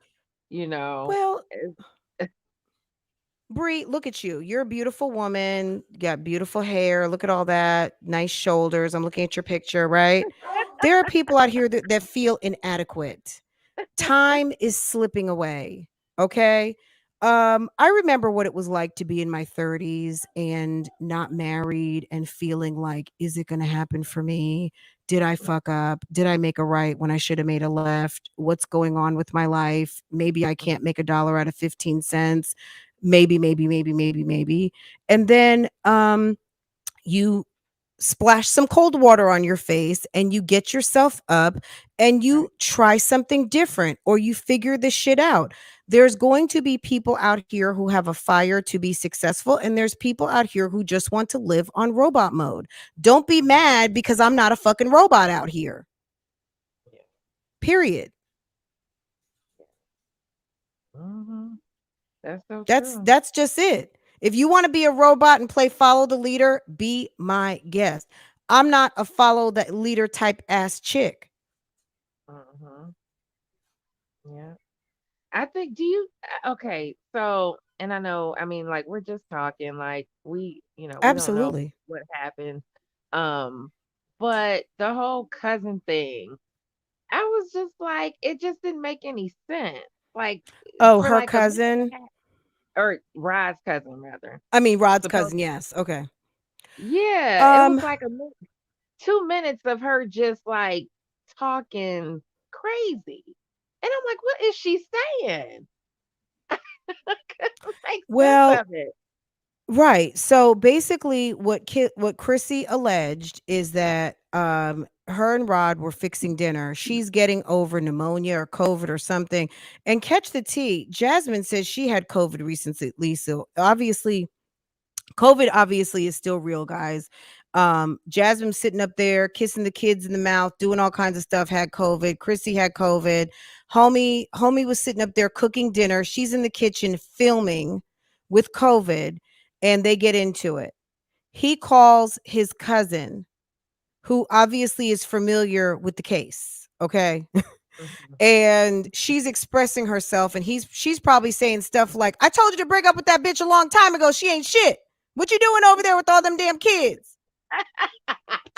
Speaker 5: You know.
Speaker 3: Well,
Speaker 5: It's-
Speaker 3: Bree, look at you. You're a beautiful woman. You got beautiful hair. Look at all that. Nice shoulders. I'm looking at your picture, right? There are people out here that feel inadequate. Time is slipping away. Okay. I remember what it was like to be in my 30s and not married and feeling like, is it going to happen for me? Did I fuck up? Did I make a right when I should have made a left? What's going on with my life? Maybe I can't make a dollar out of 15 cents. Maybe. And then you splash some cold water on your face and you get yourself up and
Speaker 5: right.
Speaker 3: you try something different or you figure this shit out. There's going to be people out here who have a fire to be successful, and there's people out here who just want to live on robot mode. Don't be
Speaker 5: Mhm.
Speaker 3: mad because I'm not a fucking robot out here.
Speaker 5: Yeah.
Speaker 3: Period.
Speaker 5: Hmm. That's so
Speaker 3: That's
Speaker 5: true.
Speaker 3: that's just it. If you want to be a robot and play follow the leader, be my guest. I'm not a follow the leader type ass chick.
Speaker 5: Hmm. Yeah. I think do you okay, so and I know, I mean, like we're just talking, like we don't know
Speaker 3: Absolutely.
Speaker 5: what happened. Um, but the whole cousin thing, I was just like, it just didn't make any sense. Like
Speaker 3: Oh,
Speaker 5: for
Speaker 3: her
Speaker 5: like a minute
Speaker 3: cousin.
Speaker 5: and a half, or Rod's cousin rather.
Speaker 3: I mean, Rod's
Speaker 5: Supposed
Speaker 3: cousin. Yes. Okay.
Speaker 5: yeah, it was
Speaker 3: Um.
Speaker 5: like 2 minutes of her just like talking crazy. And I'm like, what is she saying? Couldn't make sense
Speaker 3: Well,
Speaker 5: of it.
Speaker 3: right. So basically, what Chrissy alleged is that her and Rod were fixing dinner. She's getting over pneumonia or COVID or something. And catch the tea. Jasmine says she had COVID recently. So obviously, COVID obviously is still real, guys. Jasmine sitting up there kissing the kids in the mouth, doing all kinds of stuff, had COVID. Chrissy had COVID. Homie was sitting up there cooking dinner. She's in the kitchen filming with COVID, and they get into it. He calls his cousin, who obviously is familiar with the case. Okay.
Speaker 5: Mhm.
Speaker 3: And she's expressing herself, and she's probably saying stuff like, I told you to break up with that bitch a long time ago. She ain't shit. What you doing over there with all them damn kids?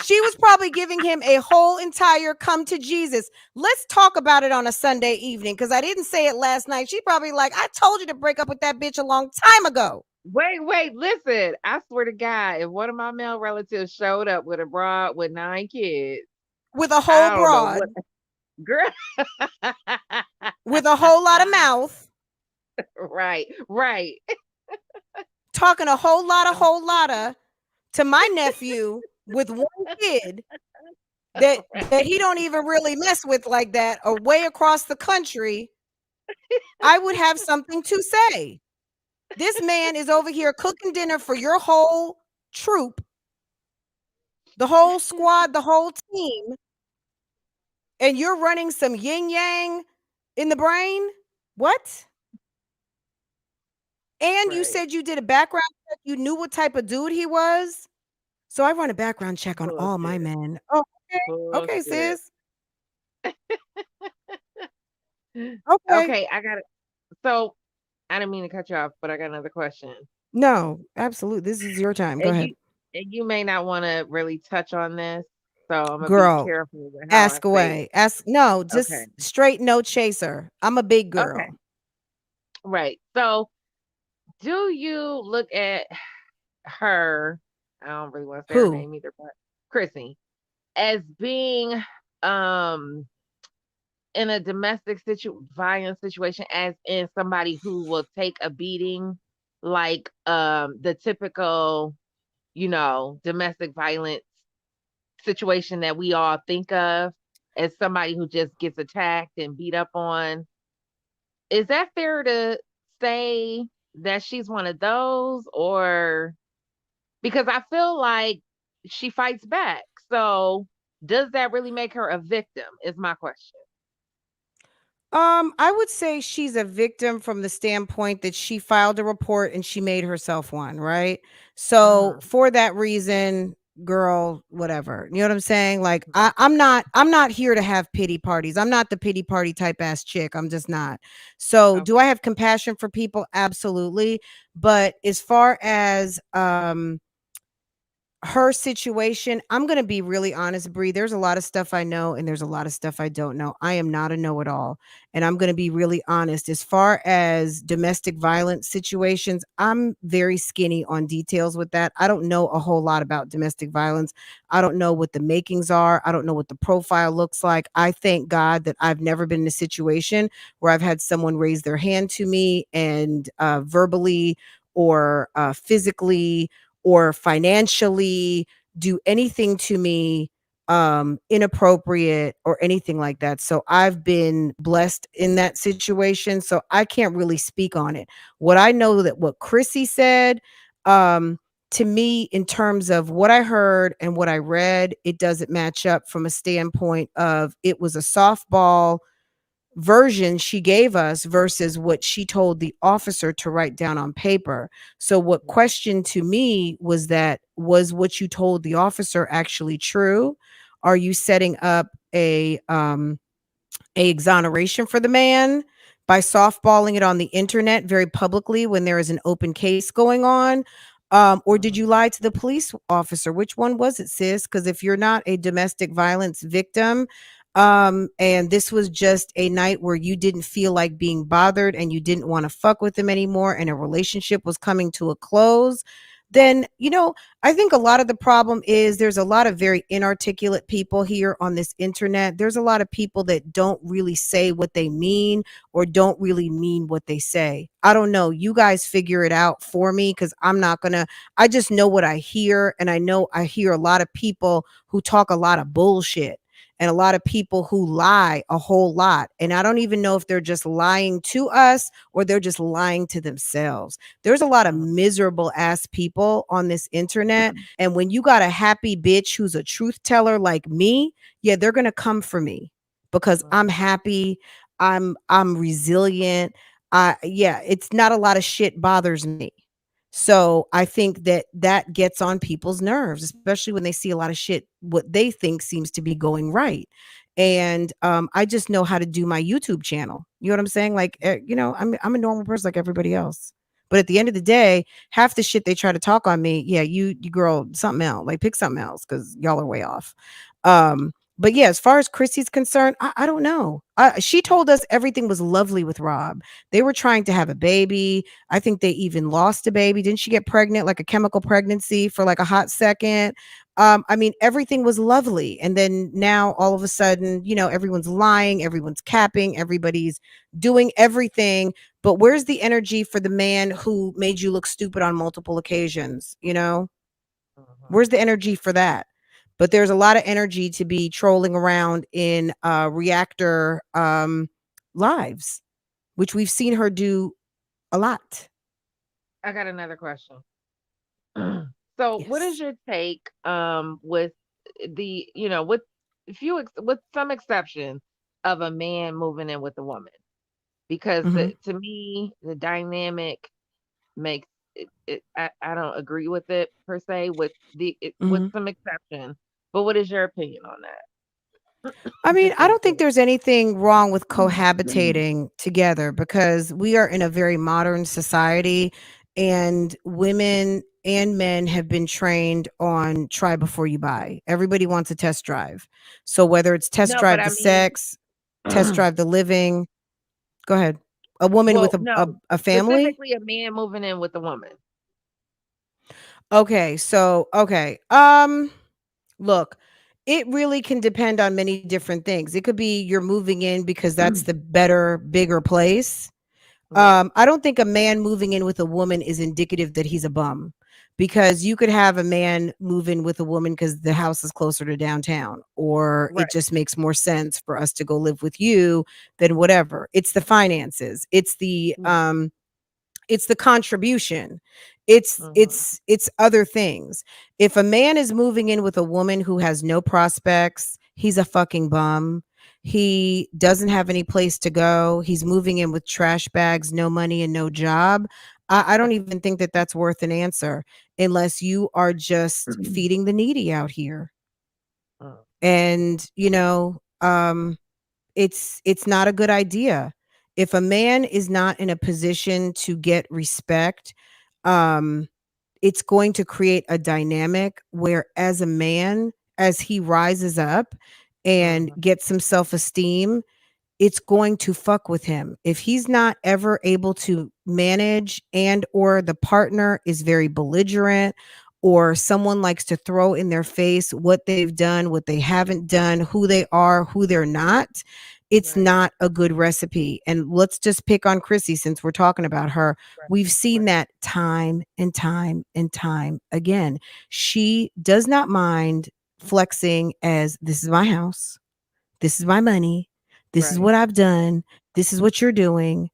Speaker 3: She was probably giving him a whole entire come to Jesus. Let's talk about it on a Sunday evening because I didn't say it last night. She probably like, I told you to break up with that bitch a long time ago
Speaker 5: Wait, listen. I swear to God, if one of my male relatives showed up with a broad with 9 kids,
Speaker 3: with a whole
Speaker 5: I don't know what
Speaker 3: broad,
Speaker 5: girl.
Speaker 3: with a whole lot of mouth,
Speaker 5: Right.
Speaker 3: talking a whole lot of to my nephew with one kid that he don't even really mess with like that or way across the country, I would have something to say. This man is over here cooking dinner for your whole troop, the whole squad, the whole team, and you're running some yin yang in the brain? What? And you
Speaker 5: Right.
Speaker 3: said you did a background check. You knew what type of dude he was. So I run a background check on all my
Speaker 5: Bullshit.
Speaker 3: men. Oh, okay. Okay,
Speaker 5: Bullshit.
Speaker 3: sis. Okay.
Speaker 5: Okay, I got it. So I didn't mean to cut you off, but I got another question.
Speaker 3: No, absolutely. This is your time. Go
Speaker 5: And
Speaker 3: ahead.
Speaker 5: you may not want to really touch on this. So I'm gonna be
Speaker 3: Girl,
Speaker 5: careful with how I
Speaker 3: ask
Speaker 5: say it.
Speaker 3: away. Ask no,
Speaker 5: Okay.
Speaker 3: just straight no chaser. I'm a big
Speaker 5: Okay.
Speaker 3: girl.
Speaker 5: Right. So do you look at her, I don't really want to say her
Speaker 3: Who?
Speaker 5: name either, but Chrissy, as being um in a domestic violence situation, as in somebody who will take a beating, like the typical, domestic violence situation that we all think of as somebody who just gets attacked and beat up on. Is that fair to say that she's one of those, or because I feel like she fights back. So does that really make her a victim? Is my question.
Speaker 3: I would say she's a victim from the standpoint that she filed a report and she made herself one, right? So
Speaker 5: Mhm.
Speaker 3: for that reason, girl, whatever. You know what I'm saying? Like I'm not here to have pity parties. I'm not the pity party type ass chick. I'm just not. So do
Speaker 5: Okay.
Speaker 3: I have compassion for people? Absolutely. But as far as her situation, I'm going to be really honest, Bree. There's a lot of stuff I know and there's a lot of stuff I don't know. I am not a know-it-all. And I'm going to be really honest. As far as domestic violence situations, I'm very skinny on details with that. I don't know a whole lot about domestic violence. I don't know what the makings are. I don't know what the profile looks like. I thank God that I've never been in a situation where I've had someone raise their hand to me and verbally or physically or financially do anything to me inappropriate or anything like that. So I've been blessed in that situation, so I can't really speak on it. What I know that what Chrissy said to me, in terms of what I heard and what I read, it doesn't match up from a standpoint of it was a softball version she gave us versus what she told the officer to write down on paper. So what questioned to me was that, was what you told the officer actually true? Are you setting up a exoneration for the man by softballing it on the internet very publicly when there is an open case going on? Or did you
Speaker 5: Mhm.
Speaker 3: lie to the police officer? Which one was it, sis? Because if you're not a domestic violence victim, and this was just a night where you didn't feel like being bothered and you didn't want to fuck with him anymore and a relationship was coming to a close, then, I think a lot of the problem is there's a lot of very inarticulate people here on this internet. There's a lot of people that don't really say what they mean or don't really mean what they say. I don't know. You guys figure it out for me because I'm not going to. I just know what I hear. And I know I hear a lot of people who talk a lot of bullshit and a lot of people who lie a whole lot. And I don't even know if they're just lying to us or they're just lying to themselves. There's a lot of
Speaker 5: Mhm.
Speaker 3: miserable ass people on this internet. And when you got a happy bitch who's a truth teller like me, yeah, they're going to come for me because I'm
Speaker 5: Mhm.
Speaker 3: happy. I'm resilient. Yeah, it's not a lot of shit bothers me. So I think that that gets on people's nerves, especially when they see a lot of shit what they think seems to be going right. And I just know how to do my YouTube channel. You know what I'm saying? Like, I'm a normal person like everybody else. But at the end of the day, half the shit they try to talk on me, yeah, you girl, something else. Like pick something else because y'all are way off. But yeah, as far as Chrissy's concerned, I don't know. She told us everything was lovely with Rob. They were trying to have a baby. I think they even lost a baby. Didn't she get pregnant, like a chemical pregnancy for like a hot second? I mean, everything was lovely. And then now all of a sudden, everyone's lying, everyone's capping, everybody's doing everything. But where's the energy for the man who made you look stupid on multiple occasions?
Speaker 5: Mhm.
Speaker 3: Where's the energy for that? But there's a lot of energy to be trolling around in reactor lives, which we've seen her do a lot.
Speaker 5: I got another question. So, what is
Speaker 3: Yes.
Speaker 5: your take with with with some exception of a man moving in with a woman? Because
Speaker 3: Hmm.
Speaker 5: to me, the dynamic makes I don't agree with it per se with
Speaker 3: Hmm.
Speaker 5: some exception. But what is your opinion on
Speaker 3: I
Speaker 5: that?
Speaker 3: mean,
Speaker 5: Just
Speaker 3: I
Speaker 5: real
Speaker 3: don't think
Speaker 5: quick.
Speaker 3: there's anything wrong with cohabitating together because we are in a very modern society and women and men have been trained on try before you buy. Everybody wants a test drive. So whether it's test
Speaker 5: No, but
Speaker 3: drive
Speaker 5: I
Speaker 3: the
Speaker 5: mean,
Speaker 3: sex, test drive the living, go ahead. A woman with
Speaker 5: well, no,
Speaker 3: a family?
Speaker 5: specifically a man moving in with a woman.
Speaker 3: Okay, so okay. Look, it really can depend on many different things. It could be you're moving in because that's the better, bigger place.
Speaker 5: Right,
Speaker 3: I don't think a man moving in with a woman is indicative that he's a bum, because you could have a man move in with a woman because the house is closer to downtown, or it
Speaker 5: right,
Speaker 3: just makes more sense for us to go live with you than whatever. It's the finances.
Speaker 5: right.
Speaker 3: It's the contribution. it's
Speaker 5: Mhm.
Speaker 3: it's it's other things. If a man is moving in with a woman who has no prospects, he's a fucking bum. He doesn't have any place to go. He's moving in with trash bags, no money and no job. I don't even think that that's worth an answer, unless you are just feeding the needy out here.
Speaker 5: Mm,
Speaker 3: And it's not a good idea. If a man is not in a position to get respect, um it's going to create a dynamic where, as a man, as he rises up and
Speaker 5: mhm.
Speaker 3: gets some self-esteem, it's going to fuck with him. If he's not ever able to manage, and or the partner is very belligerent, or someone likes to throw in their face what they've done, what they haven't done, who they are, who they're not, it's
Speaker 5: Right,
Speaker 3: not a good recipe. And let's just pick on Chrissy since we're talking about her.
Speaker 5: right,
Speaker 3: We've seen
Speaker 5: right,
Speaker 3: that time and time and time again. She does not mind flexing as, this is my house, this is my money, this is
Speaker 5: right,
Speaker 3: what I've done, this is what you're doing.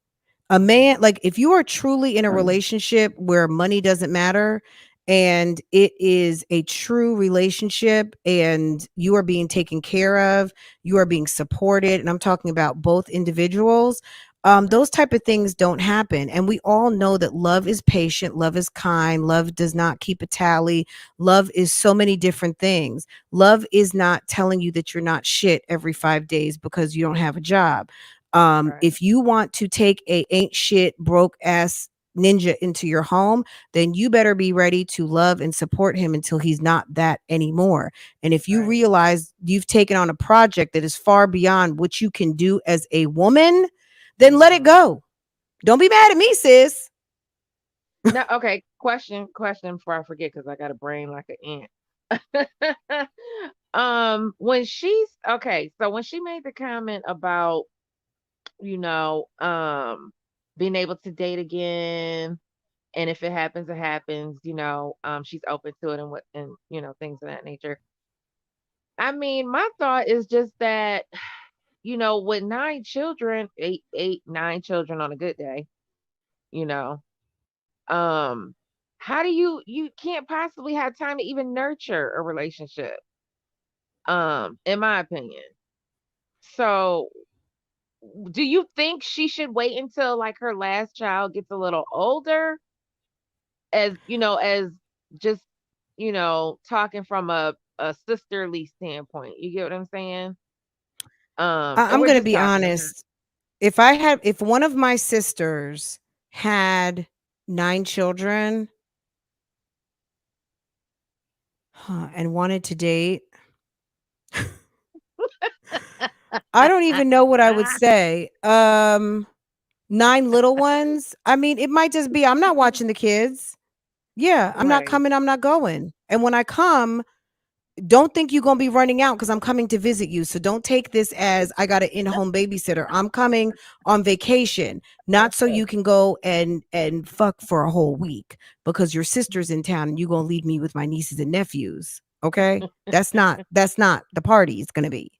Speaker 3: A man,
Speaker 5: mhm,
Speaker 3: like, if you are truly in a relationship where money doesn't matter, and it is a true relationship and you are being taken care of, you are being supported, and I'm talking about both individuals,
Speaker 5: right,
Speaker 3: those type of things don't happen. And we all know that love is patient, love is kind, love does not keep a tally, love is so many different things. Love is not telling you that you're not shit every 5 days because you don't have a job.
Speaker 5: right,
Speaker 3: If you want to take a ain't shit broke ass ninja into your home, then you better be ready to love and support him until he's not that anymore. And if you
Speaker 5: right.
Speaker 3: realize you've taken on a project that is far beyond what you can do as a woman, then let it
Speaker 5: Mhm.
Speaker 3: go. Don't be mad at me, sis.
Speaker 5: No, okay. Question before I forget, because I got a brain like an ant. When she's okay, so when she made the comment about, you know, being able to date again, and if it happens, it happens, she's open to it, and what, and things of that nature. I mean, my thought is just that, with 9 children, eight, 9 children on a good day, you know, um, how do you can't possibly have time to even nurture a relationship, in my opinion. So, do you think she should wait until like her last child gets a little older, as just, talking from a sisterly standpoint? You get what I'm saying? And
Speaker 3: I'm
Speaker 5: we're
Speaker 3: going to
Speaker 5: just
Speaker 3: be
Speaker 5: talking, okay?
Speaker 3: honest. If one of my sisters had 9 children, and wanted to date, I don't even know what I would say. 9 little ones. I mean, it might just be, I'm not watching the kids. Yeah, I'm not
Speaker 5: Right.
Speaker 3: coming, I'm not going. And when I come, don't think you're going to be running out because I'm coming to visit you. So don't take this as I got an in-home babysitter. I'm coming on vacation, not so you can go and fuck for a whole week because your sister's in town and you're going to leave me with my nieces and nephews. Okay? That's not the party it's going to be.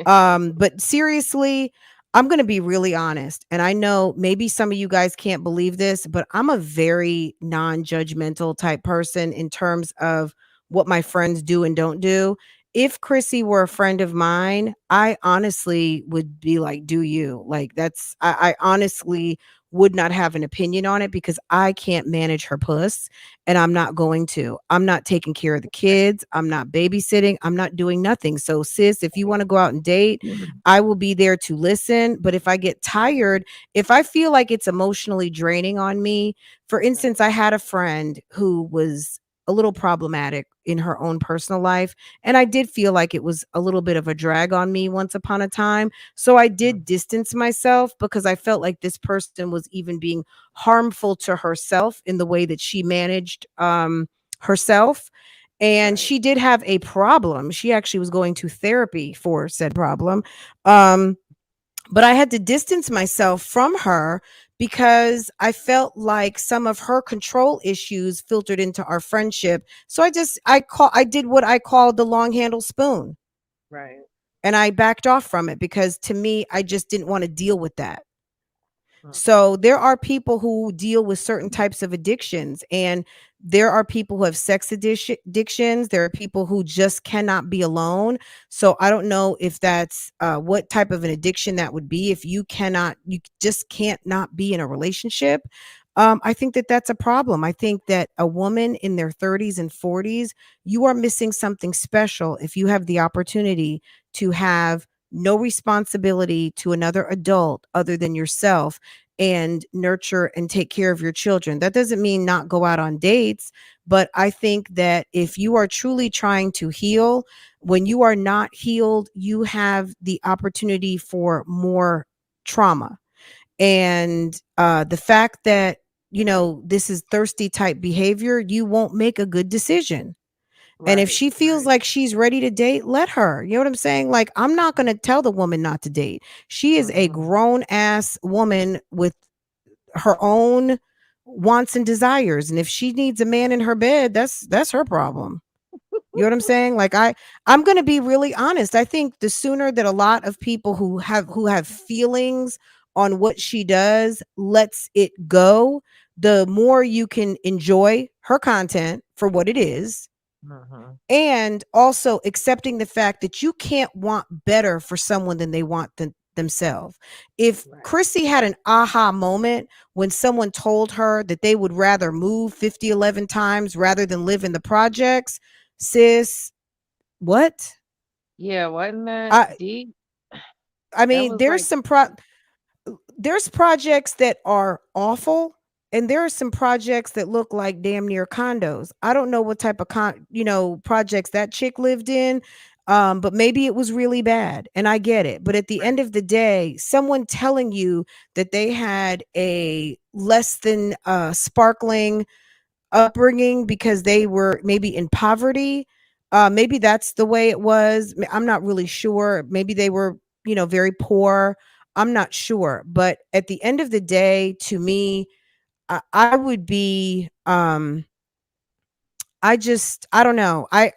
Speaker 3: But seriously, I'm going to be really honest. And I know maybe some of you guys can't believe this, but I'm a very non-judgmental type person in terms of what my friends do and don't do. If Chrissy were a friend of mine, I honestly would be like, do you? Like, I honestly would not have an opinion on it because I can't manage her puss and I'm not going to. I'm not taking care of the kids. I'm not babysitting. I'm not doing nothing. So, sis, if you want to go out and date, I will be there to listen. But if I get tired, if I feel like it's emotionally draining on me, for instance, I had a friend who was a little problematic in her own personal life. And I did feel like it was a little bit of a drag on me once upon a time. So I did distance myself because I felt like this person was even being harmful to herself in the way that she managed herself. And
Speaker 5: Right.
Speaker 3: she did have a problem. She actually was going to therapy for said problem. Um, but I had to distance myself from her because I felt like some of her control issues filtered into our friendship. So I did what I called the long handle spoon,
Speaker 5: Right.
Speaker 3: and I backed off from it because to me I just didn't want to deal with that.
Speaker 5: Mhm.
Speaker 3: So there are people who deal with certain types of addictions, and there are people who have addictions. There are people who just cannot be alone. So I don't know if that's what type of an addiction that would be. If you just can't not be in a relationship. I think that that's a problem. I think that a woman in their 30s and 40s, you are missing something special if you have the opportunity to have no responsibility to another adult other than yourself and nurture and take care of your children. That doesn't mean not go out on dates, but I think that if you are truly trying to heal, when you are not healed, you have the opportunity for more trauma. And the fact that, this is thirsty type behavior, you won't make a good decision. And if
Speaker 5: Right.
Speaker 3: she feels
Speaker 5: Right.
Speaker 3: like she's ready to date, let her. You know what I'm saying? Like, I'm not going to tell the woman not to date. She is a
Speaker 5: Mhm.
Speaker 3: grown ass woman with her own wants and desires. And if she needs a man in her bed, that's her problem. You know what I'm saying? Like I'm going to be really honest. I think the sooner that a lot of people who have feelings on what she does lets it go, the more you can enjoy her content for what it is,
Speaker 5: Mhm.
Speaker 3: and also accepting the fact that you can't want better for someone than they want themselves. If
Speaker 5: Right.
Speaker 3: Chrissy had an aha moment when someone told her that they would rather move 50, 11 times rather than live in the projects, sis, what?
Speaker 5: Yeah, wasn't that
Speaker 3: I
Speaker 5: deep?
Speaker 3: I
Speaker 5: That
Speaker 3: mean,
Speaker 5: was like
Speaker 3: there's projects that are awful, and there are some projects that look like damn near condos. I don't know what type of projects that chick lived in, but maybe it was really bad, and I get it. But at the end
Speaker 5: right.
Speaker 3: of the day, someone telling you that they had a less than sparkling upbringing because they were maybe in poverty. Maybe that's the way it was. I'm not really sure. Maybe they were, very poor. I'm not sure. But at the end of the day, to me, I would be I don't know. I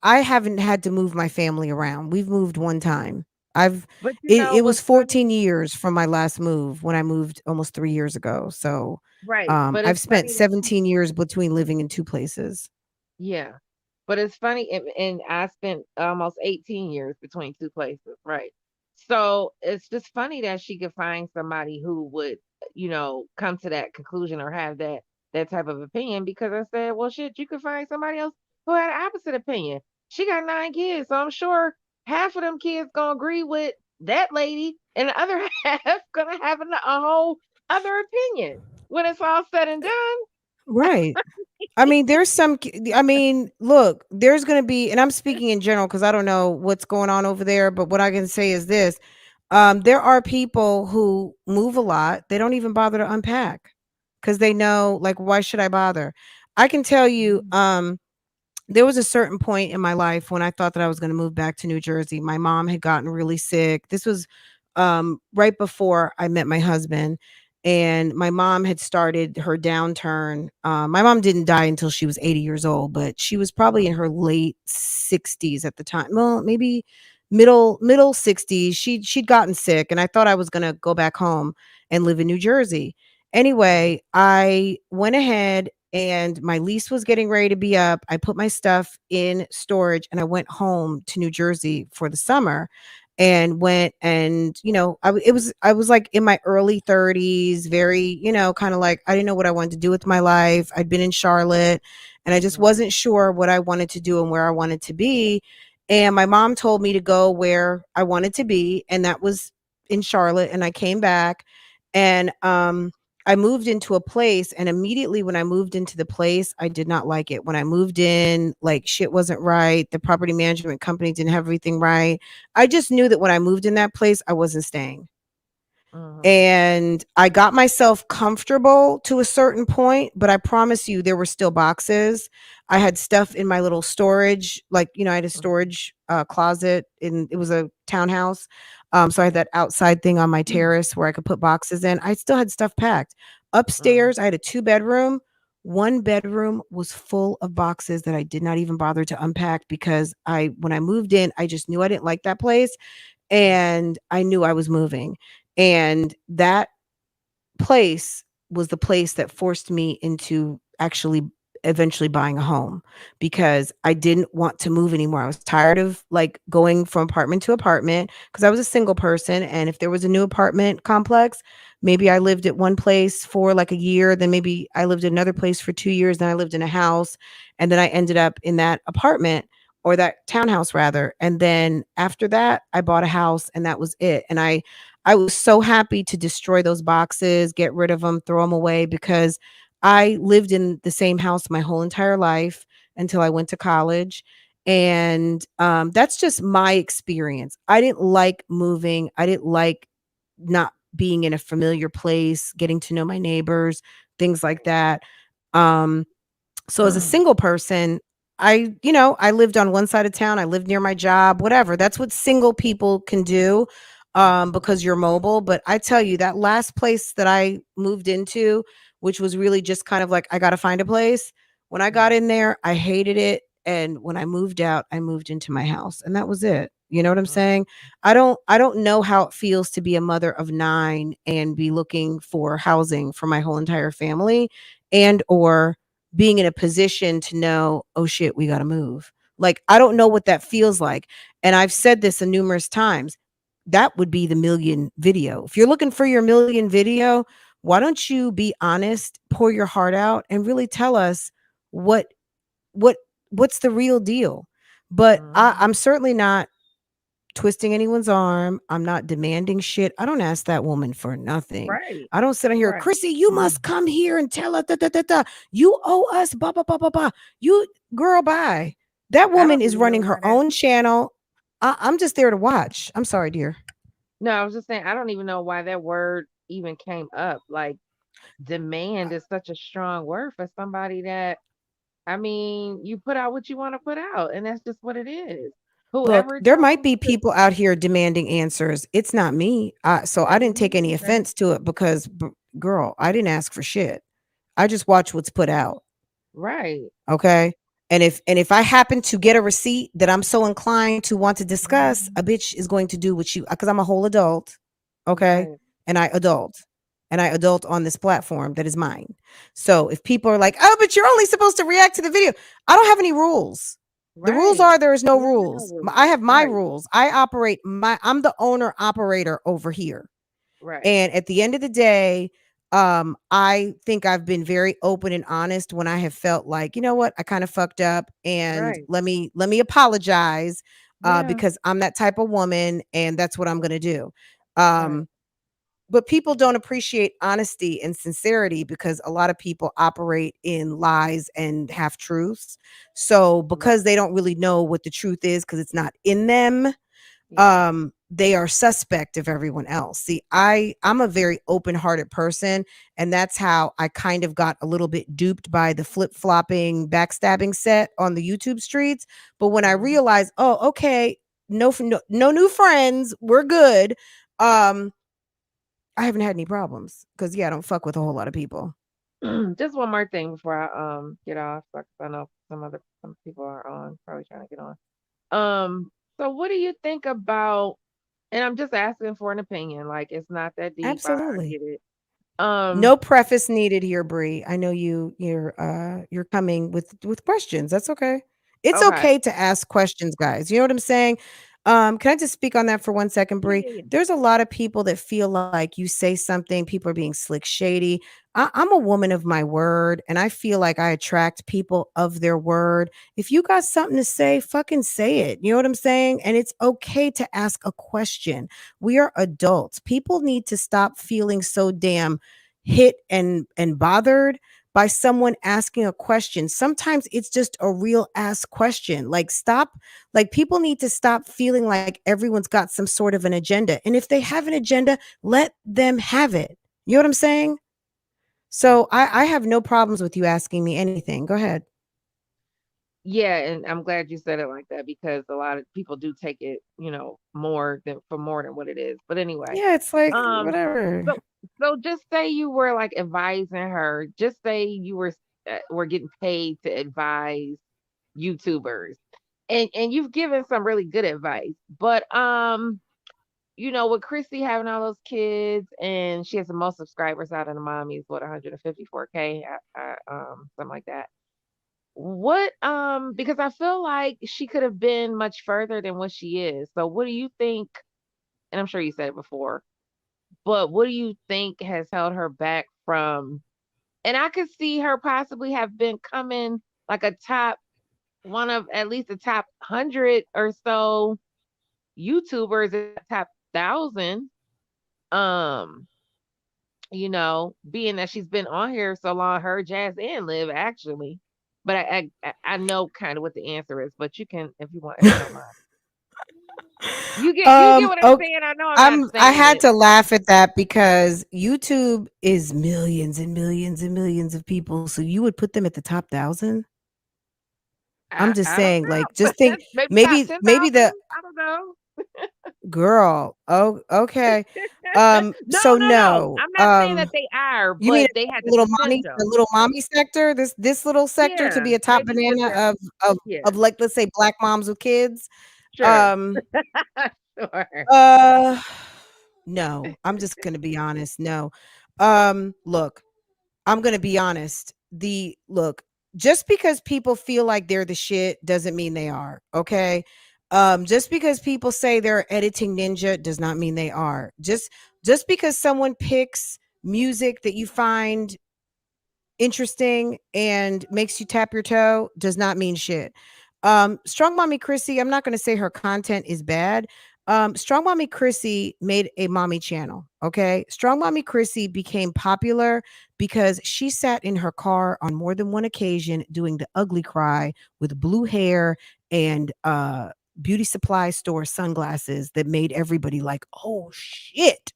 Speaker 3: haven't had to move my family around. We've moved one time. I've
Speaker 5: But you
Speaker 3: it,
Speaker 5: know
Speaker 3: it was
Speaker 5: what's
Speaker 3: 14
Speaker 5: funny?
Speaker 3: years from my last move when I moved almost 3 years ago. So
Speaker 5: Right. But
Speaker 3: I've
Speaker 5: it's
Speaker 3: spent
Speaker 5: funny that
Speaker 3: 17 years between living in two places.
Speaker 5: yeah. But it's funny, and I spent almost 18 years between two places, right? So it's just funny that she could find somebody who would, come to that conclusion or have that type of opinion because I said, well, shit, you could find somebody else who had an opposite opinion. She got 9 kids, so I'm sure half of them kids gonna agree with that lady, and the other half gonna have a whole other opinion when it's all said and done.
Speaker 3: Right. I mean, I mean, look, there's going to be, and I'm speaking in general because I don't know what's going on over there, but what I can say is this. There are people who move a lot. They don't even bother to unpack because they know, like, why should I bother? I can tell you, there was a certain point in my life when I thought that I was going to move back to New Jersey. My mom had gotten really sick. This was right before I met my husband, and my mom had started her downturn. My mom didn't die until she was 80 years old, but she was probably in her late 60s at the time. Well, maybe middle 60s. She'd gotten sick, and I thought I was going to go back home and live in New Jersey. Anyway, I went ahead and my lease was getting ready to be up. I put my stuff in storage and I went home to New Jersey for the summer. and went and, I was like in my early 30s, very, kind of like I didn't know what I wanted to do with my life. I'd been in Charlotte and I just
Speaker 5: Mhm.
Speaker 3: wasn't sure what I wanted to do and where I wanted to be. And my mom told me to go where I wanted to be, and that was in Charlotte. And I came back and I moved into a place, and immediately when I moved into the place, I did not like it. When I moved in, like shit wasn't right. The property management company didn't have everything right. I just knew that when I moved in that place, I wasn't staying.
Speaker 5: Mhm.
Speaker 3: And I got myself comfortable to a certain point, but I promise you there were still boxes. I had stuff in my little storage, like, I had a
Speaker 5: Mhm.
Speaker 3: storage closet, and it was a townhouse. So I had that outside thing on my
Speaker 5: Mhm.
Speaker 3: terrace where I could put boxes in. I still had stuff packed.
Speaker 5: Mhm.
Speaker 3: Upstairs, I had a 2 bedroom. One bedroom was full of boxes that I did not even bother to unpack because when I moved in, I just knew I didn't like that place, and I knew I was moving. And that place was the place that forced me into actually eventually buying a home, because I didn't want to move anymore. I was tired of like going from apartment to apartment because I was a single person. And if there was a new apartment complex, maybe I lived at one place for like a year, then maybe I lived at another place for 2 years, then I lived in a house, and then I ended up in that apartment, or that townhouse rather. And then after that, I bought a house, and that was it. And I was so happy to destroy those boxes, get rid of them, throw them away, because I lived in the same house my whole entire life until I went to college. And that's just my experience. I didn't like moving. I didn't like not being in a familiar place, getting to know my neighbors, things like that. Um, so as a single person, I lived on one side of town. I lived near my job, whatever. That's what single people can do, because you're mobile. But I tell you, that last place that I moved into, which was really just kind of like I got to find a place. When I got
Speaker 5: Mhm.
Speaker 3: in there, I hated it. And when I moved out, I moved into my house, and that was it. You know what I'm
Speaker 5: Mhm.
Speaker 3: saying? I don't know how it feels to be a mother of 9 and be looking for housing for my whole entire family, and or being in a position to know, oh shit, we got to move. Like, I don't know what that feels like. And I've said this a numerous times. That would be the million video. If you're looking for your million video, why don't you be honest, pour your heart out, and really tell us what what what's the real deal? But
Speaker 5: Mhm.
Speaker 3: I'm certainly not twisting anyone's arm. I'm not demanding shit. I don't ask that woman for nothing.
Speaker 5: Right.
Speaker 3: I don't sit on here,
Speaker 5: Right.
Speaker 3: Chrissy, you must come here and tell us da, da, da, da. You owe us blah blah blah blah blah. You girl, bye. That
Speaker 5: I
Speaker 3: woman
Speaker 5: don't
Speaker 3: is
Speaker 5: even know
Speaker 3: running
Speaker 5: why
Speaker 3: her
Speaker 5: that.
Speaker 3: own channel. I'm just there to watch. I'm sorry, dear.
Speaker 5: No, I was just saying I don't even know why that word even came up. Like demand is such a strong word for somebody that, I mean, you put out what you want to put out, and that's just what it is.
Speaker 3: Look,
Speaker 5: Whoever
Speaker 3: there might
Speaker 5: chose
Speaker 3: be
Speaker 5: to,
Speaker 3: people out here demanding answers. It's not me. So I
Speaker 5: that
Speaker 3: didn't
Speaker 5: ain't
Speaker 3: take
Speaker 5: me.
Speaker 3: any offense to it because, girl, I didn't ask for shit. I just watch what's put out.
Speaker 5: Right.
Speaker 3: Okay. And if I happen to get a receipt that I'm so inclined to want to discuss, a
Speaker 5: Mhm.
Speaker 3: bitch is going to do what you, because I'm a whole adult. Okay.
Speaker 5: Right.
Speaker 3: And I adult. And I adult on this platform that is mine. So if people are like, oh, but you're only supposed to react to the video, I don't have any rules. The rules
Speaker 5: Right.
Speaker 3: are there is no
Speaker 5: You don't have no
Speaker 3: rules. I
Speaker 5: rules.
Speaker 3: have my
Speaker 5: Right.
Speaker 3: rules. I'm the owner operator over here.
Speaker 5: Right.
Speaker 3: And at the end of the day, I think I've been very open and honest when I have felt like, you know what, I kind of fucked up, and
Speaker 5: Right.
Speaker 3: let me apologize,
Speaker 5: Yeah.
Speaker 3: because I'm that type of woman, and that's what I'm
Speaker 5: Right.
Speaker 3: gonna do.
Speaker 5: Right.
Speaker 3: But people don't appreciate honesty and sincerity because a lot of people operate in lies and half truths. So
Speaker 5: Right.
Speaker 3: because they don't really know what the truth is because it's not in them,
Speaker 5: Yeah.
Speaker 3: they are suspect of everyone else. See, I'm a very open-hearted person, and that's how I kind of got a little bit duped by the flip-flopping backstabbing set on the YouTube streets. But when I
Speaker 5: Mhm.
Speaker 3: realized, oh, okay, no new friends, we're good. um I haven't had any problems because, yeah, I don't fuck with a whole lot of people.
Speaker 5: Just one more thing before I get off, because I know some people are on, probably trying to get on. So what do you think about? And I'm just asking for an opinion. Like it's not that deep. I
Speaker 3: Absolutely.
Speaker 5: get it. Um.
Speaker 3: No preface needed here, Bree. I know you're coming with questions. That's okay. It's
Speaker 5: Okay.
Speaker 3: okay to ask questions, guys. You know what I'm saying? Can I just speak on that for 1 second,
Speaker 5: Yeah,
Speaker 3: Bree?
Speaker 5: yeah, yeah.
Speaker 3: There's a lot of people that feel like you say something, people are being slick shady. I'm a woman of my word, and I feel like I attract people of their word. If you got something to say, fucking say it. You know what I'm saying? And it's okay to ask a question. We are adults. People need to stop feeling so damn hit and bothered by someone asking a question. Sometimes it's just a real ass question. Like, stop, like, people need to stop feeling like everyone's got some sort of an agenda. And if they have an agenda, let them have it. You know what I'm saying? So I have no problems with you asking me anything. Go ahead.
Speaker 5: Yeah, and I'm glad you said it like that because a lot of people do take it, more than what it is. But anyway,
Speaker 3: Yeah, it's like
Speaker 5: um,
Speaker 3: whatever.
Speaker 5: so so just say you were like advising her. Just say you were getting paid to advise YouTubers, and you've given some really good advice. But with Chrissy having all those kids, and she has the most subscribers out of the mommies, what 154K, something like that. What because I feel like she could have been much further than what she is. So what do you think, and I'm sure you said it before, but what do you think has held her back from, and I could see her possibly have been coming like a top one of at least the top 100 or so YouTubers in the top 1,000. Um, being that she's been on here so long, her Jazz and Live actually. But I know kind of what the answer is, but you can if you want if you don't mind. You get what I'm
Speaker 3: Okay.
Speaker 5: saying? I know I'm not
Speaker 3: I
Speaker 5: saying
Speaker 3: had
Speaker 5: it.
Speaker 3: to laugh at that because YouTube is millions and millions and millions of people. So you would put them at the top 1,000? I'm just
Speaker 5: I don't
Speaker 3: saying, like,
Speaker 5: know.
Speaker 3: just think
Speaker 5: Maybe top
Speaker 3: maybe
Speaker 5: 10,000?
Speaker 3: the
Speaker 5: I don't know.
Speaker 3: girl. Oh, okay.
Speaker 5: No,
Speaker 3: So
Speaker 5: no, no.
Speaker 3: no.
Speaker 5: I'm not saying that they are,
Speaker 3: You mean
Speaker 5: but they had the
Speaker 3: the
Speaker 5: potential.
Speaker 3: little mommy sector? This little sector to
Speaker 5: Yeah,
Speaker 3: be a top
Speaker 5: maybe just
Speaker 3: banana
Speaker 5: that. Yeah,
Speaker 3: of like, let's say, black moms with kids?
Speaker 5: sure.
Speaker 3: Um,
Speaker 5: Sure.
Speaker 3: uh, no. I'm just gonna be honest. No. Look, I'm gonna be honest. Just because people feel like they're the shit doesn't mean they are. Okay. Just because people say they're editing ninja does not mean they are. Just because someone picks music that you find interesting and makes you tap your toe does not mean shit. Strong Mommy Chrissy, I'm not going to say her content is bad. Strong Mommy Chrissy made a mommy channel. Okay. Strong Mommy Chrissy became popular because she sat in her car on more than one occasion doing the ugly cry with blue hair and beauty supply store sunglasses that made everybody like, oh shit,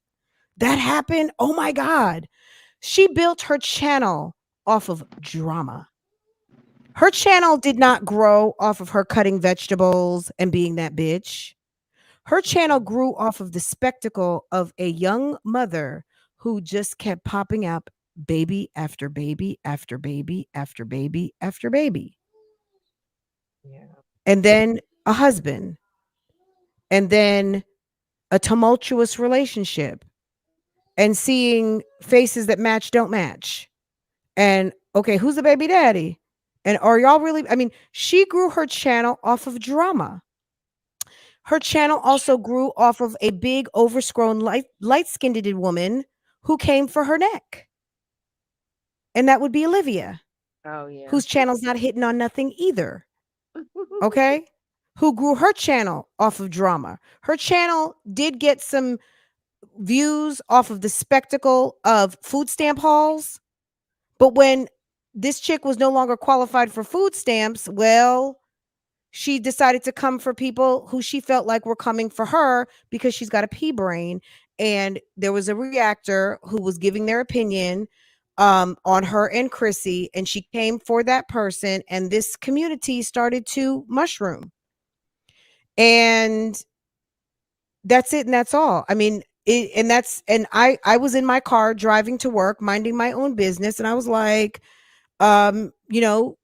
Speaker 3: that happened. Oh my God. She built her channel off of drama. Her channel did not grow off of her cutting vegetables and being that bitch. Her channel grew off of the spectacle of a young mother who just kept popping up baby after baby after baby after baby after baby.
Speaker 5: Yeah.
Speaker 3: And then a husband, and then a tumultuous relationship, and seeing faces that match don't match. And okay, who's the baby daddy? And are y'all really? I mean, she grew her channel off of drama. Her channel also grew off of a big, overgrown, light skinned woman who came for her neck. And that would be Olivia,
Speaker 5: Oh yeah.
Speaker 3: whose channel's not hitting on nothing either. Okay. Who grew her channel off of drama. Her channel did get some views off of the spectacle of food stamp hauls. But when this chick was no longer qualified for food stamps, well, she decided to come for people who she felt like were coming for her because she's got a pea brain. And there was a reactor who was giving their opinion on her and Chrissy, and she came for that person. And this community started to mushroom. And that's it. And that's all. I mean, I was in my car driving to work, minding my own business. And I was like, you know,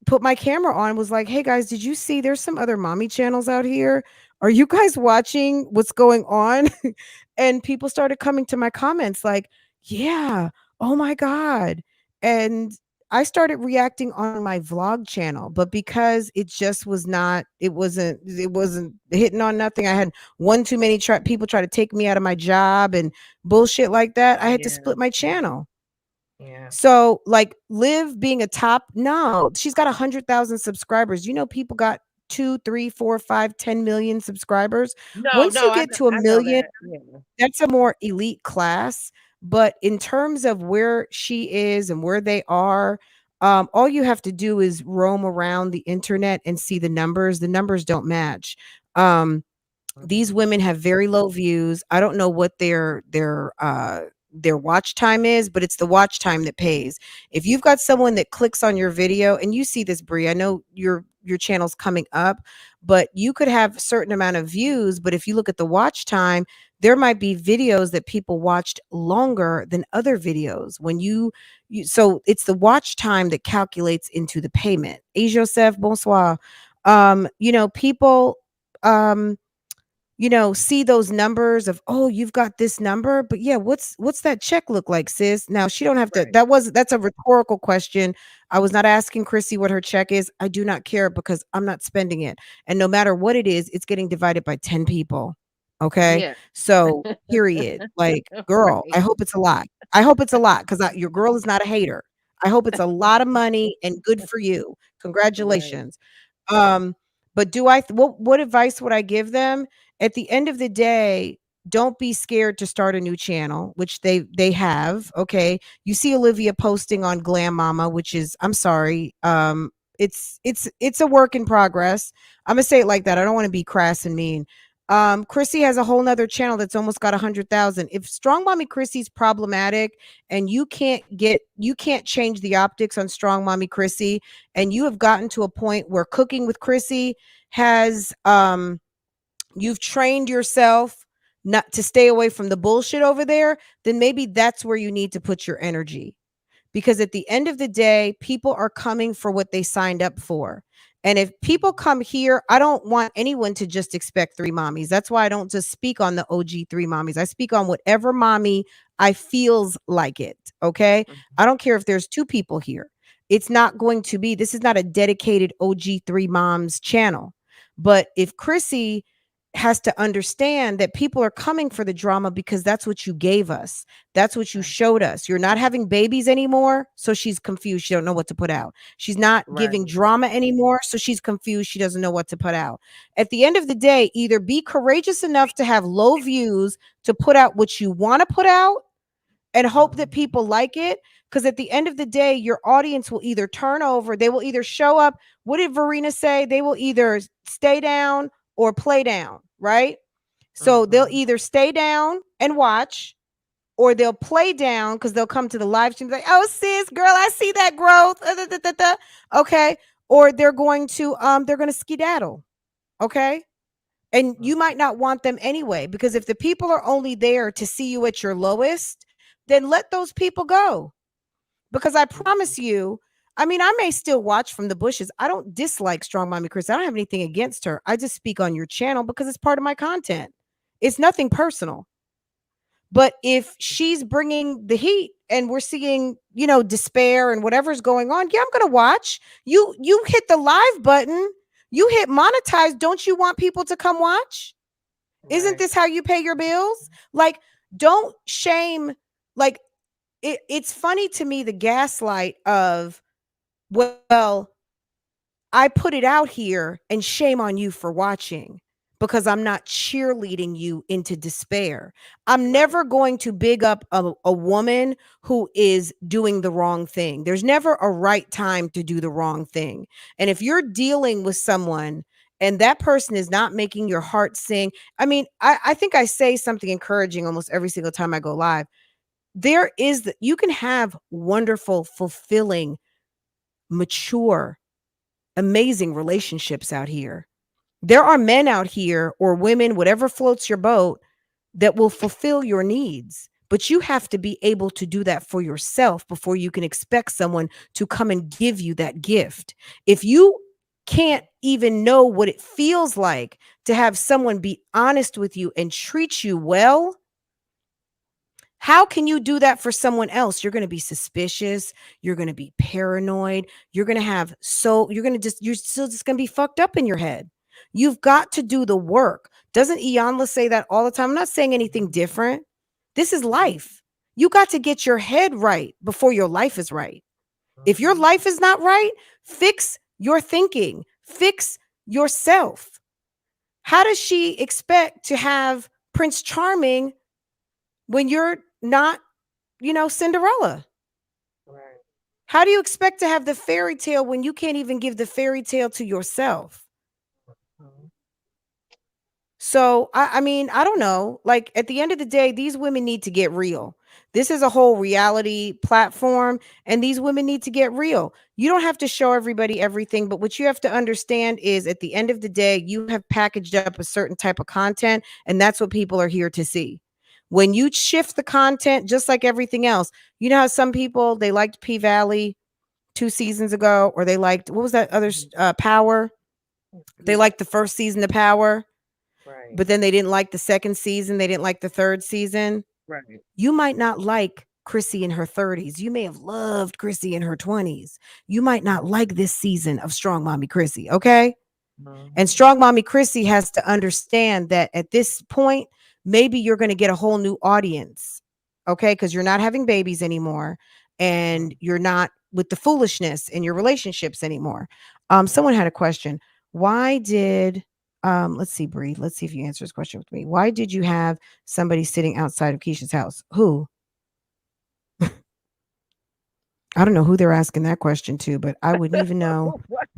Speaker 3: put my camera on, was like, hey guys, did you see there's some other mommy channels out here? Are you guys watching what's going on? And people started coming to my comments like, yeah, oh my God. And I started reacting on my vlog channel, but because it just was not, it wasn't hitting on nothing. I had one too many people try to take me out of my job and bullshit like that. I had to
Speaker 5: Yeah.
Speaker 3: split my channel.
Speaker 5: Yeah.
Speaker 3: So like Liv being a top, no, she's got 100,000 subscribers. You know, people got 2, 3, 4, 5, 10 million subscribers.
Speaker 5: No,
Speaker 3: Once you
Speaker 5: no,
Speaker 3: get to a
Speaker 5: I know
Speaker 3: million,
Speaker 5: that. Yeah.
Speaker 3: that's a more elite class. But in terms of where she is and where they are, all you have to do is roam around the internet and see the numbers. The numbers don't match. These
Speaker 5: Mhm.
Speaker 3: women have very low views. I don't know what their watch time is, but it's the watch time that pays. If you've got someone that clicks on your video, and you see this, Brie, I know your channel's coming up, but you could have a certain amount of views, but if you look at the watch time, there might be videos that people watched longer than other videos. When so it's the watch time that calculates into the payment. Et Joseph, bonsoir. People um see those numbers of, oh, you've got this number, but yeah, what's that check look like, sis? Now she don't have to.
Speaker 5: Right.
Speaker 3: That's a rhetorical question. I was not asking Chrissy what her check is. I do not care because I'm not spending it, and no matter what it is, it's getting divided by 10 people. Okay,
Speaker 5: Yeah.
Speaker 3: so period. Like, girl, I
Speaker 5: Right.
Speaker 3: hope it's a lot. I hope it's a lot because your girl is not a hater. I hope it's a lot of money and good for you.
Speaker 5: Right.
Speaker 3: Congratulations. Um, but what advice would I give them? At the end of the day, don't be scared to start a new channel, which they have. Okay. You see Olivia posting on Glam Mama, which is, I'm sorry. It's a work in progress. I'm gonna say it like that. I don't want to be crass and mean. Chrissy has a whole nother channel that's almost got 100,000. If Strong Mommy Chrissy's problematic and you can't change the optics on Strong Mommy Chrissy, and you have gotten to a point where Cooking with Chrissy has you've trained yourself not to stay away from the bullshit over there, then maybe that's where you need to put your energy. Because at the end of the day, people are coming for what they signed up for. And if people come here, I don't want anyone to just expect three mommies. That's why I don't just speak on the OG three mommies. I speak on whatever mommy I feels like it. Okay. I
Speaker 5: Mhm.
Speaker 3: don't care if there's two people here. It's not going to be, this is not a dedicated OG three moms channel. But if Chrissy has to understand that people are coming for the drama because that's what you gave us. That's what you
Speaker 5: Right.
Speaker 3: showed us. You're not having babies anymore, so she's confused. She don't know what to put out. She's not giving
Speaker 5: Right.
Speaker 3: drama anymore, so she's confused. She doesn't know what to put out. At the end of the day, either be courageous enough to have low views to put out what you want to put out and hope that
Speaker 5: Mhm.
Speaker 3: people like it. Because at the end of the day, your audience will either turn over, they will either show up. What did Verena say? They will either stay down or play down, right? So they'll
Speaker 5: Mhm.
Speaker 3: either stay down and watch, or they'll play down because they'll come to the live stream like, oh sis, girl, I see that growth. Okay. Or they're going to skedaddle. Okay. And
Speaker 5: Mhm.
Speaker 3: you might not want them anyway, because if the people are only there to see you at your lowest, then let those people go. Because I
Speaker 5: Mhm.
Speaker 3: promise you, I mean, I may still watch from the bushes. I don't dislike Strong Mommy Chris. I don't have anything against her. I just speak on your channel because it's part of my content. It's nothing personal. But if she's bringing the heat and we're seeing, despair and whatever's going on, yeah, I'm going to watch. You hit the live button. You hit monetize. Don't you want people to come watch? Isn't
Speaker 5: Right.
Speaker 3: this how you pay your bills? Like, don't shame. Like, it's funny to me, the gaslight of, well, I put it out here and shame on you for watching because I'm not cheerleading you into despair. I'm
Speaker 5: Right.
Speaker 3: never going to big up a woman who is doing the wrong thing. There's never a right time to do the wrong thing. And if you're dealing with someone and that person is not making your heart sing, I mean, I think I say something encouraging almost every single time I go live. You can have wonderful, fulfilling, mature, amazing relationships out here. There are men out here or women, whatever floats your boat, that will fulfill your needs. But you have to be able to do that for yourself before you can expect someone to come and give you that gift. If you can't even know what it feels like to have someone be honest with you and treat you well, How can you do that for someone else? You're going to be suspicious. You're going to be paranoid. You're going to have you're still just going to be fucked up in your head. You've got to do the work. Doesn't Iyanla say that all the time? I'm not saying anything different. This is life. You got to get your head right before your life is right. If your life is not right, fix your thinking, fix yourself. How does she expect to have Prince Charming when you're not, Cinderella?
Speaker 5: Right.
Speaker 3: How do you expect to have the fairy tale when you can't even give the fairy tale to yourself?
Speaker 5: Mhm.
Speaker 3: So, I mean, I don't know. Like, at the end of the day, these women need to get real. This is a whole reality platform, and these women need to get real. You don't have to show everybody everything, but what you have to understand is at the end of the day, you have packaged up a certain type of content, and that's what people are here to see. When you shift the content, just like everything else, you know how some people, they liked P Valley 2 seasons ago, or they liked, what was that other, Power? They
Speaker 5: Yeah.
Speaker 3: liked the first season of Power,
Speaker 5: Right.
Speaker 3: but then they didn't like the second season. They didn't like the third season.
Speaker 5: Right.
Speaker 3: You might not like Chrissy in her 30s. You may have loved Chrissy in her 20s. You might not like this season of Strong Mommy Chrissy. Okay. And
Speaker 5: Mhm.
Speaker 3: Strong Mommy Chrissy has to understand that at this point, maybe you're going to get a whole new audience. Okay. Because you're not having babies anymore and you're not with the foolishness in your relationships anymore. Someone had a question. Why did, let's see, Bree, let's see if you answer this question with me. Why did you have somebody sitting outside of Keisha's house? Who? I don't know who they're asking that question to, but I wouldn't even know.
Speaker 5: What?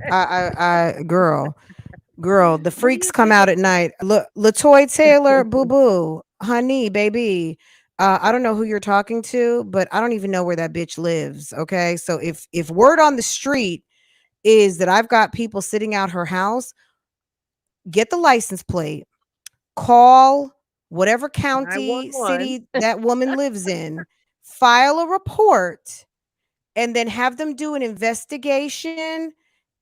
Speaker 3: Girl, the
Speaker 5: What do
Speaker 3: freaks
Speaker 5: you
Speaker 3: come
Speaker 5: think?
Speaker 3: out at night. Look, Latoy Taylor, boo boo, honey, baby. I don't know who you're talking to, but I don't even know where that bitch lives. Okay, so if word on the street is that I've got people sitting out her house, get the license plate, call whatever county,
Speaker 5: 911.
Speaker 3: city that woman lives in, file a report, and then have them do an investigation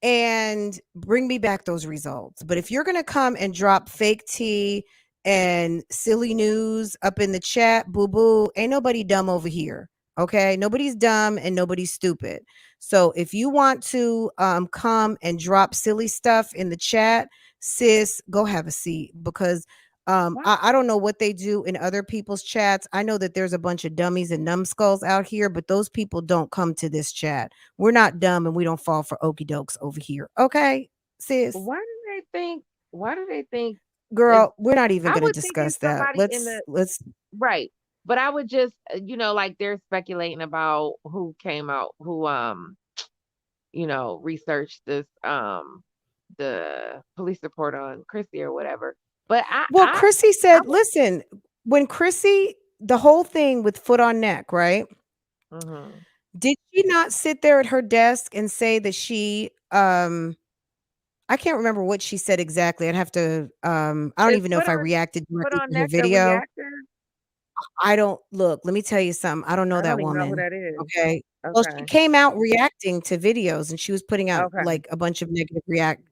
Speaker 3: and bring me back those results. But if you're going to come and drop fake tea and silly news up in the chat, boo boo, ain't nobody dumb over here. Okay, nobody's dumb and nobody's stupid. So if you want to come and drop silly stuff in the chat, sis, go have a seat, because
Speaker 5: What?
Speaker 3: I don't know what they do in other people's chats. I know that there's a bunch of dummies and numbskulls out here, but those people don't come to this chat. We're not dumb and we don't fall for okey dokes over here. Okay, sis?
Speaker 5: Why do they think? Why do they think it's?
Speaker 3: Girl, we're not even
Speaker 5: I
Speaker 3: going to
Speaker 5: would think
Speaker 3: discuss
Speaker 5: it's
Speaker 3: that.
Speaker 5: somebody in the
Speaker 3: Let's
Speaker 5: right. But I would just, like they're speculating about who came out, who researched this the police report on Chrissy or whatever. But I
Speaker 3: Well,
Speaker 5: I
Speaker 3: Chrissy
Speaker 5: I
Speaker 3: said,
Speaker 5: would.
Speaker 3: listen, when Chrissy, the whole thing with foot on neck, right?
Speaker 5: Mhm.
Speaker 3: Did she not sit there at her desk and say that she I can't remember what she said exactly. I'd have to I don't
Speaker 5: Is
Speaker 3: even know
Speaker 5: put
Speaker 3: if I
Speaker 5: on
Speaker 3: reacted
Speaker 5: put
Speaker 3: directly
Speaker 5: on
Speaker 3: to her
Speaker 5: neck a
Speaker 3: video.
Speaker 5: reactor?
Speaker 3: I don't look, let me tell you something. I don't know
Speaker 5: I don't
Speaker 3: that
Speaker 5: even know who
Speaker 3: woman.
Speaker 5: that is.
Speaker 3: Okay. Well, she
Speaker 5: Okay.
Speaker 3: came out reacting to videos and she was putting out
Speaker 5: Okay.
Speaker 3: like a bunch of negative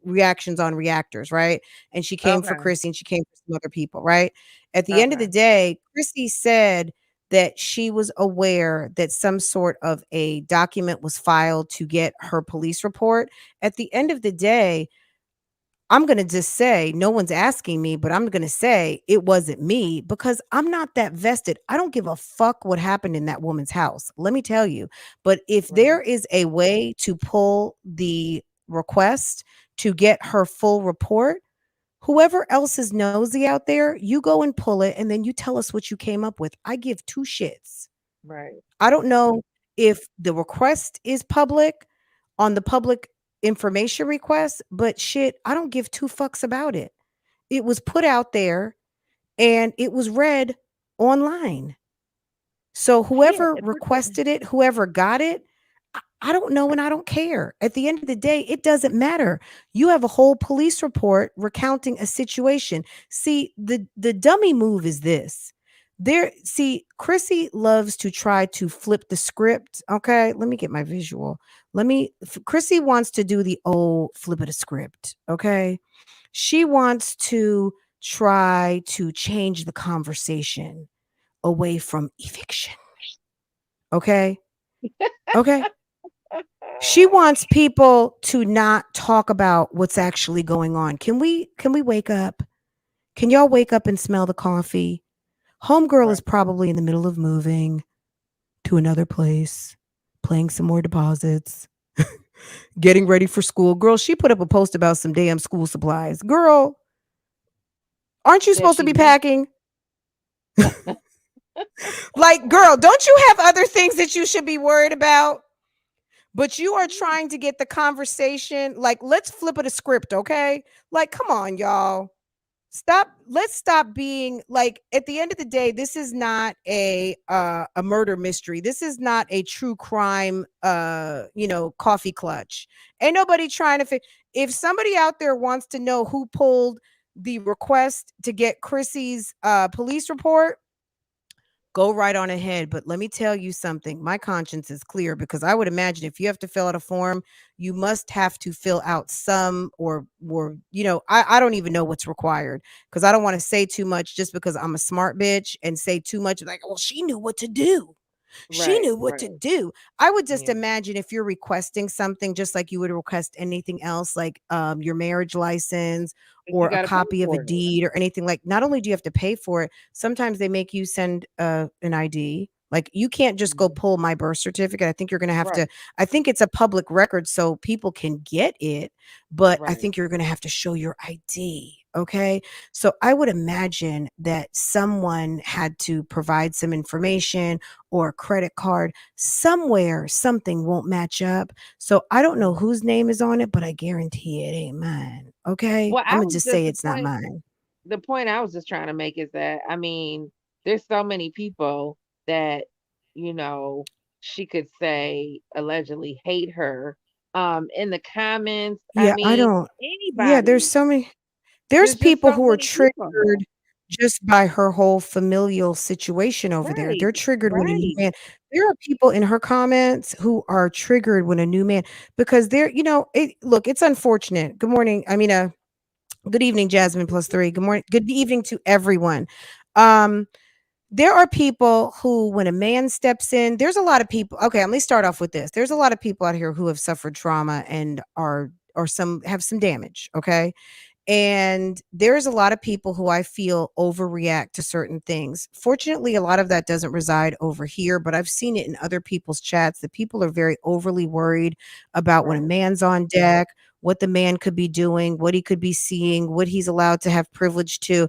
Speaker 3: reactions on reactors, right? And she came for
Speaker 5: Okay.
Speaker 3: Chrissy and she came for some other people, right? At the end of the
Speaker 5: Okay.
Speaker 3: day, Chrissy said that she was aware that some sort of a document was filed to get her police report. At the end of the day, I'm going to just say, no one's asking me, but I'm going to say it wasn't me because I'm not that vested. I don't give a fuck what happened in that woman's house. Let me tell you. But if
Speaker 5: Right.
Speaker 3: there is a way to pull the request to get her full report, whoever else is nosy out there, you go and pull it and then you tell us what you came up with. I give two shits.
Speaker 5: Right.
Speaker 3: I don't know if the request is public on the public information request, but shit, I don't give two fucks about it. It was put out there and it was read online. So
Speaker 5: Yeah.
Speaker 3: whoever
Speaker 5: But the,
Speaker 3: requested it, whoever got it, I don't know and I don't care. At the end of the day, it doesn't matter. You have a whole police report recounting a situation. See, the dummy move is this. Chrissy loves to try to flip the script. Okay, let me get my visual. Chrissy wants to do the old flip of the script. Okay, she wants to try to change the conversation. away from eviction. Okay? Okay? She wants people to not talk about what's actually going on. Can we wake up? Can y'all wake up and smell the coffee? Homegirl
Speaker 5: Right.
Speaker 3: is probably in the middle of moving to another place, playing some more deposits, getting ready for school. Girl, she put up a post about some damn school supplies. Girl, aren't you
Speaker 5: That
Speaker 3: supposed to
Speaker 5: she
Speaker 3: be
Speaker 5: needs.
Speaker 3: packing? Like, girl, don't you have other things that you should be worried about? But you are trying to get the conversation. Like, let's flip it a script, okay? Like, come on, y'all. Let's stop being like, at the end of the day, this is not a murder mystery. This is not a true crime coffee clutch. Ain't nobody trying to if somebody out there wants to know who pulled the request to get Chrissy's police report, go right on ahead. But let me tell you something. My conscience is clear, because I would imagine if you have to fill out a form, you must have to fill out some I don't even know what's required, because I don't want to say too much just because I'm a smart bitch and say too much like, well, she knew what to do. She
Speaker 5: Right,
Speaker 3: knew what to
Speaker 5: right.
Speaker 3: do. I would just
Speaker 5: Yeah.
Speaker 3: imagine if you're requesting something just like you would request anything else, like your marriage license
Speaker 5: But you
Speaker 3: or a
Speaker 5: gotta pay
Speaker 3: copy of a
Speaker 5: for it.
Speaker 3: deed or anything, like, not only do you have to pay for it, sometimes they make you send an ID. Like, you can't just go
Speaker 5: Mhm.
Speaker 3: pull my birth certificate. I think you're going to have
Speaker 5: Right,
Speaker 3: to, I think it's a public record so people can get it, but I
Speaker 5: right.
Speaker 3: think you're going to have to show your ID. Okay. So I would imagine that someone had to provide some information or a credit card. Somewhere something won't match up. So I don't know
Speaker 5: Mhm.
Speaker 3: whose name is on it, but I guarantee it ain't mine. Okay?
Speaker 5: Well,
Speaker 3: I'm
Speaker 5: I
Speaker 3: gonna
Speaker 5: was
Speaker 3: just
Speaker 5: just
Speaker 3: say it's not mine.
Speaker 5: the point I was just trying to make is that, I mean, there's so many people that, you know, she could say allegedly hate her in the comments. I
Speaker 3: Yeah, I
Speaker 5: mean,
Speaker 3: don't yeah, there's
Speaker 5: anybody.
Speaker 3: so many there's
Speaker 5: There's just
Speaker 3: people
Speaker 5: so
Speaker 3: who are
Speaker 5: many people.
Speaker 3: triggered just by her whole familial situation over there.
Speaker 5: Right,
Speaker 3: They're triggered when a new
Speaker 5: right.
Speaker 3: man there are people in her comments who are triggered when a new man, because look, it's unfortunate. Good morning. I mean, good evening, Jasmine plus 3. Good morning. Good evening to everyone. Um, there are people who, when a man steps in, there's a lot of people. Okay, let me start off with this. There's a lot of people out here who have suffered trauma and are or some have some damage. Okay. And there's a lot of people who I feel overreact to certain things. Fortunately, a lot of that doesn't reside over here, but I've seen it in other people's chats that people are very overly worried about when a
Speaker 5: Right.
Speaker 3: man's on deck, what the man could be doing, what he could be seeing, what he's allowed to have privilege to.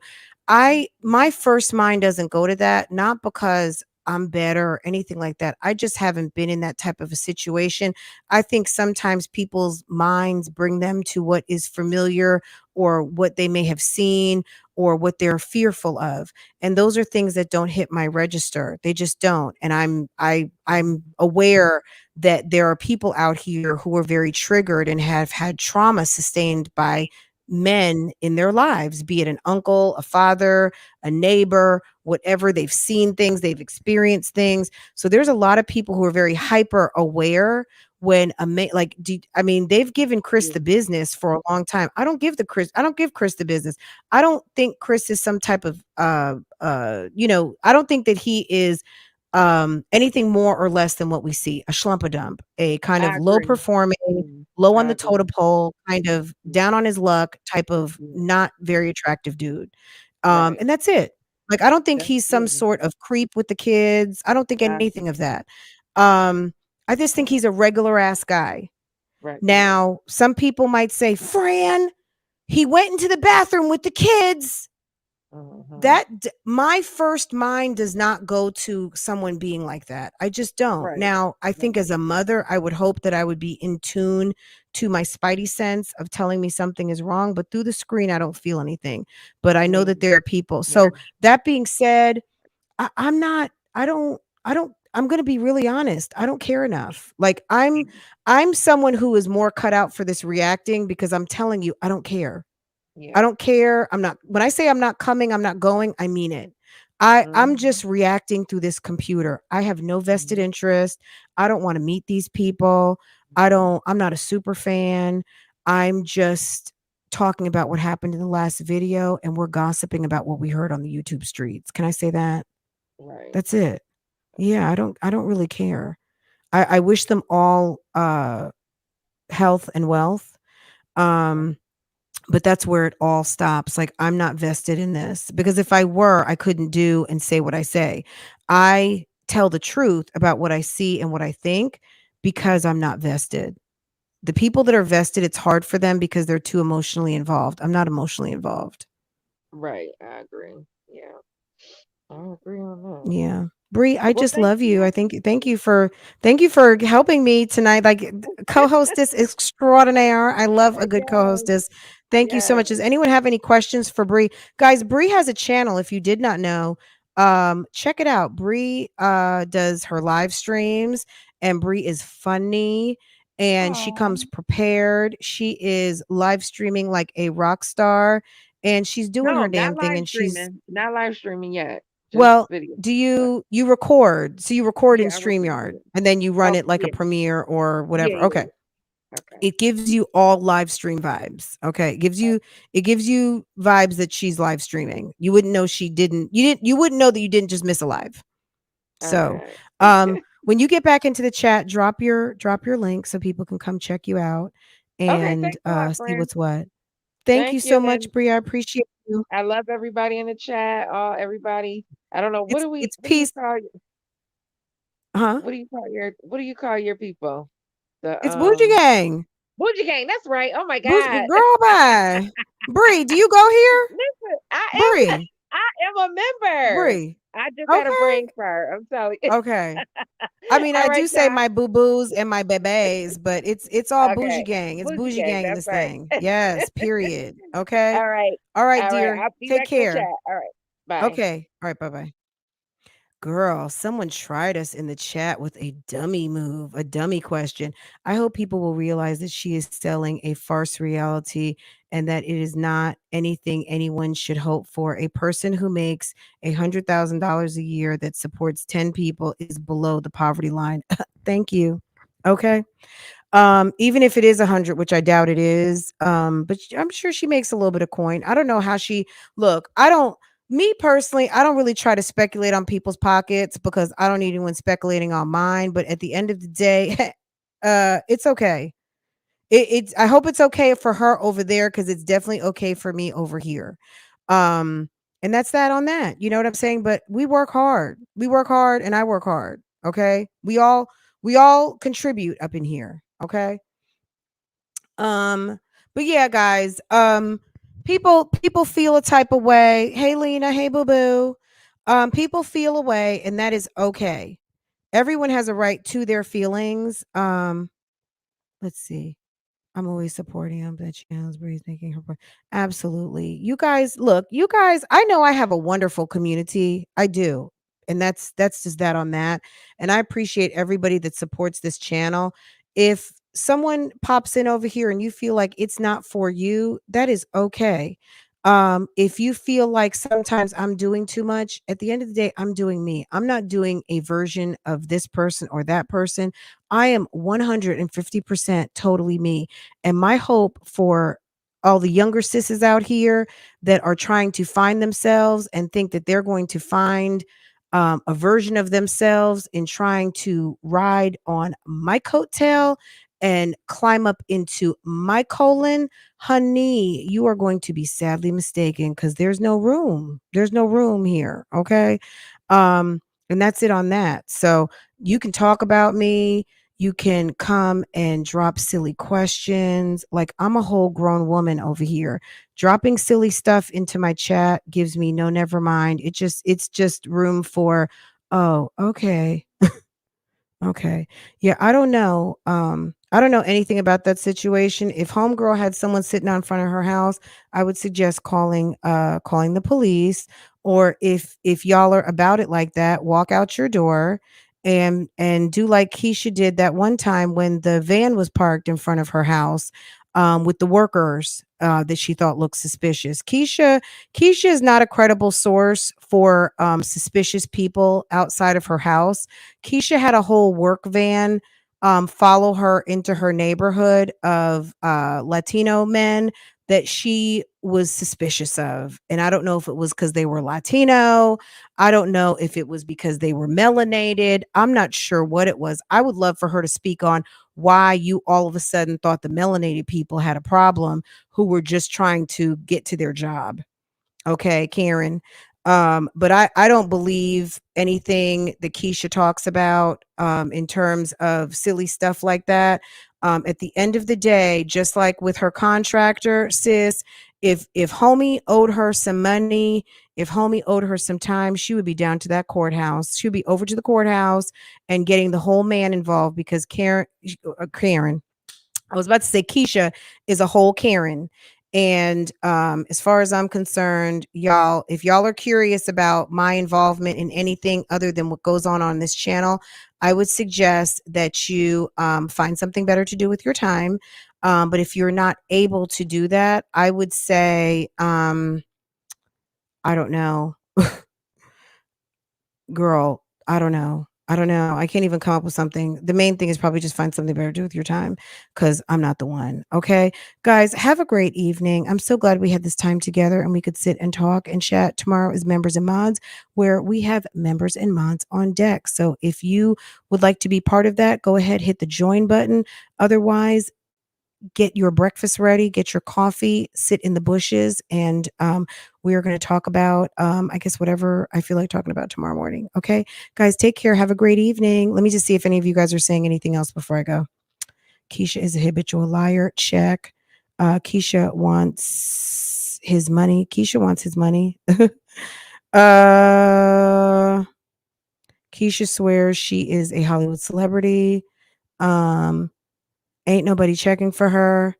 Speaker 3: My first mind doesn't go to that, not because I'm better or anything like that. I just haven't been in that type of a situation. I think sometimes people's minds bring them to what is familiar or what they may have seen or what they're fearful of, and those are things that don't hit my register. They just don't. And I'm aware that there are people out here who are very triggered and have had trauma sustained by men in their lives, be it an uncle, a father, a neighbor, whatever. They've seen things, they've experienced things. So there's a lot of people who are very hyper aware when a man, like, I mean, they've given Chris
Speaker 5: Yeah.
Speaker 3: the business for a long time. I don't give Chris the business. I don't think Chris is some type of I don't think that he is anything more or less than what we see, a schlumpadump, a kind
Speaker 5: I
Speaker 3: of low
Speaker 5: agree.
Speaker 3: performing,
Speaker 5: Mm,
Speaker 3: low on
Speaker 5: I
Speaker 3: the totem
Speaker 5: agree.
Speaker 3: pole, kind of
Speaker 5: Yeah,
Speaker 3: down on his luck type of
Speaker 5: yeah.
Speaker 3: not very attractive dude.
Speaker 5: Right.
Speaker 3: And that's it. Like, I don't think
Speaker 5: That's
Speaker 3: he's some
Speaker 5: yeah.
Speaker 3: sort of creep with the kids. I don't think
Speaker 5: I
Speaker 3: anything of that. Um, I just think he's a regular ass guy.
Speaker 5: regular.
Speaker 3: Now, some people might say, Fran, he went into the bathroom with the kids.
Speaker 5: Uh-huh.
Speaker 3: My first mind does not go to someone being like that. I just don't.
Speaker 5: Right.
Speaker 3: Now, I think
Speaker 5: Right.
Speaker 3: as a mother, I would hope that I would be in tune to my spidey sense of telling me something is wrong, but through the screen, I don't feel anything. But I know
Speaker 5: Me
Speaker 3: that there are people.
Speaker 5: either.
Speaker 3: So that being said, I'm not, I'm going to be really honest. I don't care enough. Like, I'm someone who is more cut out for this reacting, because I'm telling you, I don't care. I
Speaker 5: Yeah.
Speaker 3: don't care. I'm not When I say I'm not coming, I'm not going, I mean it. I'm
Speaker 5: Mhm.
Speaker 3: just reacting through this computer. I have no vested
Speaker 5: Mhm.
Speaker 3: interest. I don't want to meet these people.
Speaker 5: Mhm.
Speaker 3: I'm not a super fan. I'm just talking about what happened in the last video, and we're gossiping about what we heard on the YouTube streets. Can I say that?
Speaker 5: Right.
Speaker 3: That's it. Yeah, I don't really care. I wish them all health and wealth.
Speaker 5: Right.
Speaker 3: Um, but that's where it all stops. Like, I'm not vested in this because if I were, I couldn't do and say what I say. I tell the truth about what I see and what I think because I'm not vested. The people that are vested, it's hard for them because they're too emotionally involved. I'm not emotionally involved.
Speaker 5: Right. I agree. Yeah. I agree on that.
Speaker 3: Yeah. Bree, I
Speaker 5: Well,
Speaker 3: just
Speaker 5: thank
Speaker 3: love you.
Speaker 5: you.
Speaker 3: I think thank you for helping me tonight. Like co-hostess extraordinaire. I love a good
Speaker 5: Yes.
Speaker 3: co-hostess. Thank you so
Speaker 5: Yes.
Speaker 3: much. Does anyone have any questions for Bree? Guys, Bree has a channel if you did not know. Check it out. Bree does her live streams and Bree is funny and she
Speaker 5: Oh.
Speaker 3: comes prepared. She is live streaming like a rock star and she's doing
Speaker 5: No,
Speaker 3: her
Speaker 5: not
Speaker 3: damn thing
Speaker 5: live
Speaker 3: and she's
Speaker 5: streaming. Not live streaming yet. Just
Speaker 3: well,
Speaker 5: video.
Speaker 3: do
Speaker 5: But
Speaker 3: you record? So you record in
Speaker 5: yeah, I record
Speaker 3: StreamYard
Speaker 5: video.
Speaker 3: and then you run
Speaker 5: Oh,
Speaker 3: it like a
Speaker 5: yeah.
Speaker 3: premiere or
Speaker 5: Yeah,
Speaker 3: whatever.
Speaker 5: yeah,
Speaker 3: Okay.
Speaker 5: yeah. Okay.
Speaker 3: It gives you all live stream vibes. Okay. It gives you vibes that she's live streaming. You wouldn't know you wouldn't know that you didn't just miss a live. So
Speaker 5: Okay.
Speaker 3: when you get back into the chat, drop your link so people can come check you out
Speaker 5: Okay,
Speaker 3: and
Speaker 5: thanks a lot,
Speaker 3: see
Speaker 5: friend.
Speaker 3: what's what. Thank you
Speaker 5: Thank you.
Speaker 3: so
Speaker 5: And
Speaker 3: much, Brie. I appreciate you.
Speaker 5: I love everybody in the chat. All everybody. I don't know.
Speaker 3: It's
Speaker 5: What do you
Speaker 3: peace.
Speaker 5: call
Speaker 3: Huh?
Speaker 5: what do you call your people? The
Speaker 3: It's Bougie Gang.
Speaker 5: Bougie Gang. That's right. Oh my
Speaker 3: Bougie
Speaker 5: God.
Speaker 3: girl, bye. Bree, do you go here?
Speaker 5: Listen,
Speaker 3: Bree,
Speaker 5: I am a member.
Speaker 3: Bree.
Speaker 5: I just had a
Speaker 3: Okay,
Speaker 5: brain fart. I'm telling you.
Speaker 3: okay. I mean,
Speaker 5: All
Speaker 3: I
Speaker 5: right,
Speaker 3: do say
Speaker 5: y'all.
Speaker 3: my boo boos and my bebes, but it's all Bougie
Speaker 5: Okay.
Speaker 3: Gang. It's
Speaker 5: Bougie
Speaker 3: Bougie
Speaker 5: Gang.
Speaker 3: Gang in
Speaker 5: That's
Speaker 3: this
Speaker 5: right.
Speaker 3: thing. Yes, period. Okay.
Speaker 5: All right.
Speaker 3: All right,
Speaker 5: All right.
Speaker 3: dear.
Speaker 5: I'll be
Speaker 3: Take
Speaker 5: back in the chat.
Speaker 3: care.
Speaker 5: All right. Bye.
Speaker 3: Okay. All right. Bye bye. Girl, someone tried us in the chat with a dummy move, a dummy question. I hope people will realize that she is selling a farce reality and that it is not anything anyone should hope for. A person who makes $100,000 a year that supports 10 people is below the poverty line. Thank you. Okay. Even if it is 100, which I doubt it is, but I'm sure she makes a little bit of coin. I don't know how she look. I don't Me personally, I don't really try to speculate on people's pockets because I don't need anyone speculating on mine. But at the end of the day, it's okay. It's I hope it's okay for her over there because it's definitely okay for me over here. Um, and that's that on that. You know what I'm saying? But we work hard. We work hard, and I work hard. Okay, we all contribute up in here. Okay. Um, but yeah, guys. People feel a type of way. Hey, Lena. Hey, Boo Boo. People feel a way, and that is okay. Everyone has a right to their feelings. Let's see. I'm always supporting him. That channels where he's making her point. Absolutely. You guys, look, you guys, I know I have a wonderful community. I do. And that's just that on that. And I appreciate everybody that supports this channel. If someone pops in over here and you feel like it's not for you, that is okay. If you feel like sometimes I'm doing too much, at the end of the day, I'm doing me. I'm not doing a version of this person or that person. I am 150% totally me. And my hope for all the younger sisses out here that are trying to find themselves and think that they're going to find a version of themselves in trying to ride on my coattail and climb up into my colon, honey, you are going to be sadly mistaken because there's no room. There's no room here. Okay. And that's it on that. So you can talk about me, you can come and drop silly questions. Like, I'm a whole grown woman over here. Dropping silly stuff into my chat gives me no never mind. It's just room for, oh, okay. Okay. Yeah, I don't know. I don't know anything about that situation. If homegirl had someone sitting out in front of her house, I would suggest calling the police. Or if y'all are about it like that, walk out your door and do like Keisha did that one time when the van was parked in front of her house with the workers that she thought looked suspicious. Keisha is not a credible source for suspicious people outside of her house. Keisha had a whole work van follow her into her neighborhood of Latino men that she was suspicious of. And I don't know if it was because they were Latino. I don't know if it was because they were melanated. I'm not sure what it was. I would love for her to speak on why you all of a sudden thought the melanated people had a problem who were just trying to get to their job. Okay, Karen. But I don't believe anything that Keisha talks about in terms of silly stuff like that. At the end of the day, just like with her contractor, sis, if homie owed her some money, if homie owed her some time, she would be down to that courthouse. She would be over to the courthouse and getting the whole man involved because Karen, I was about to say Keisha is a whole Karen. And as far as I'm concerned, y'all, if y'all are curious about my involvement in anything other than what goes on this channel, I would suggest that you find something better to do with your time. But if you're not able to do that, I would say, I don't know, girl, I don't know. I don't know. I can't even come up with something. The main thing is probably just find something better to do with your time because I'm not the one. Okay. Guys, have a great evening. I'm so glad we had this time together and we could sit and talk and chat. Tomorrow is members and mods, where we have members and mods on deck. So if you would like to be part of that, go ahead, hit the join button. Otherwise, get your breakfast ready, get your coffee, sit in the bushes, and we are going to talk about, I guess, whatever I feel like talking about tomorrow morning. Okay, guys, take care. Have a great evening. Let me just see if any of you guys are saying anything else before I go. Keisha is a habitual liar. Check. Keisha wants his money. Keisha wants his money. Keisha swears she is a Hollywood celebrity. Ain't nobody checking for her.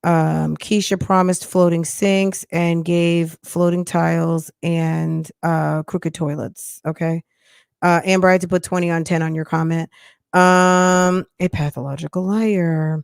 Speaker 3: Keisha promised floating sinks and gave floating tiles and crooked toilets. Okay. Amber, I had to put 20 on 10 on your comment. A pathological liar.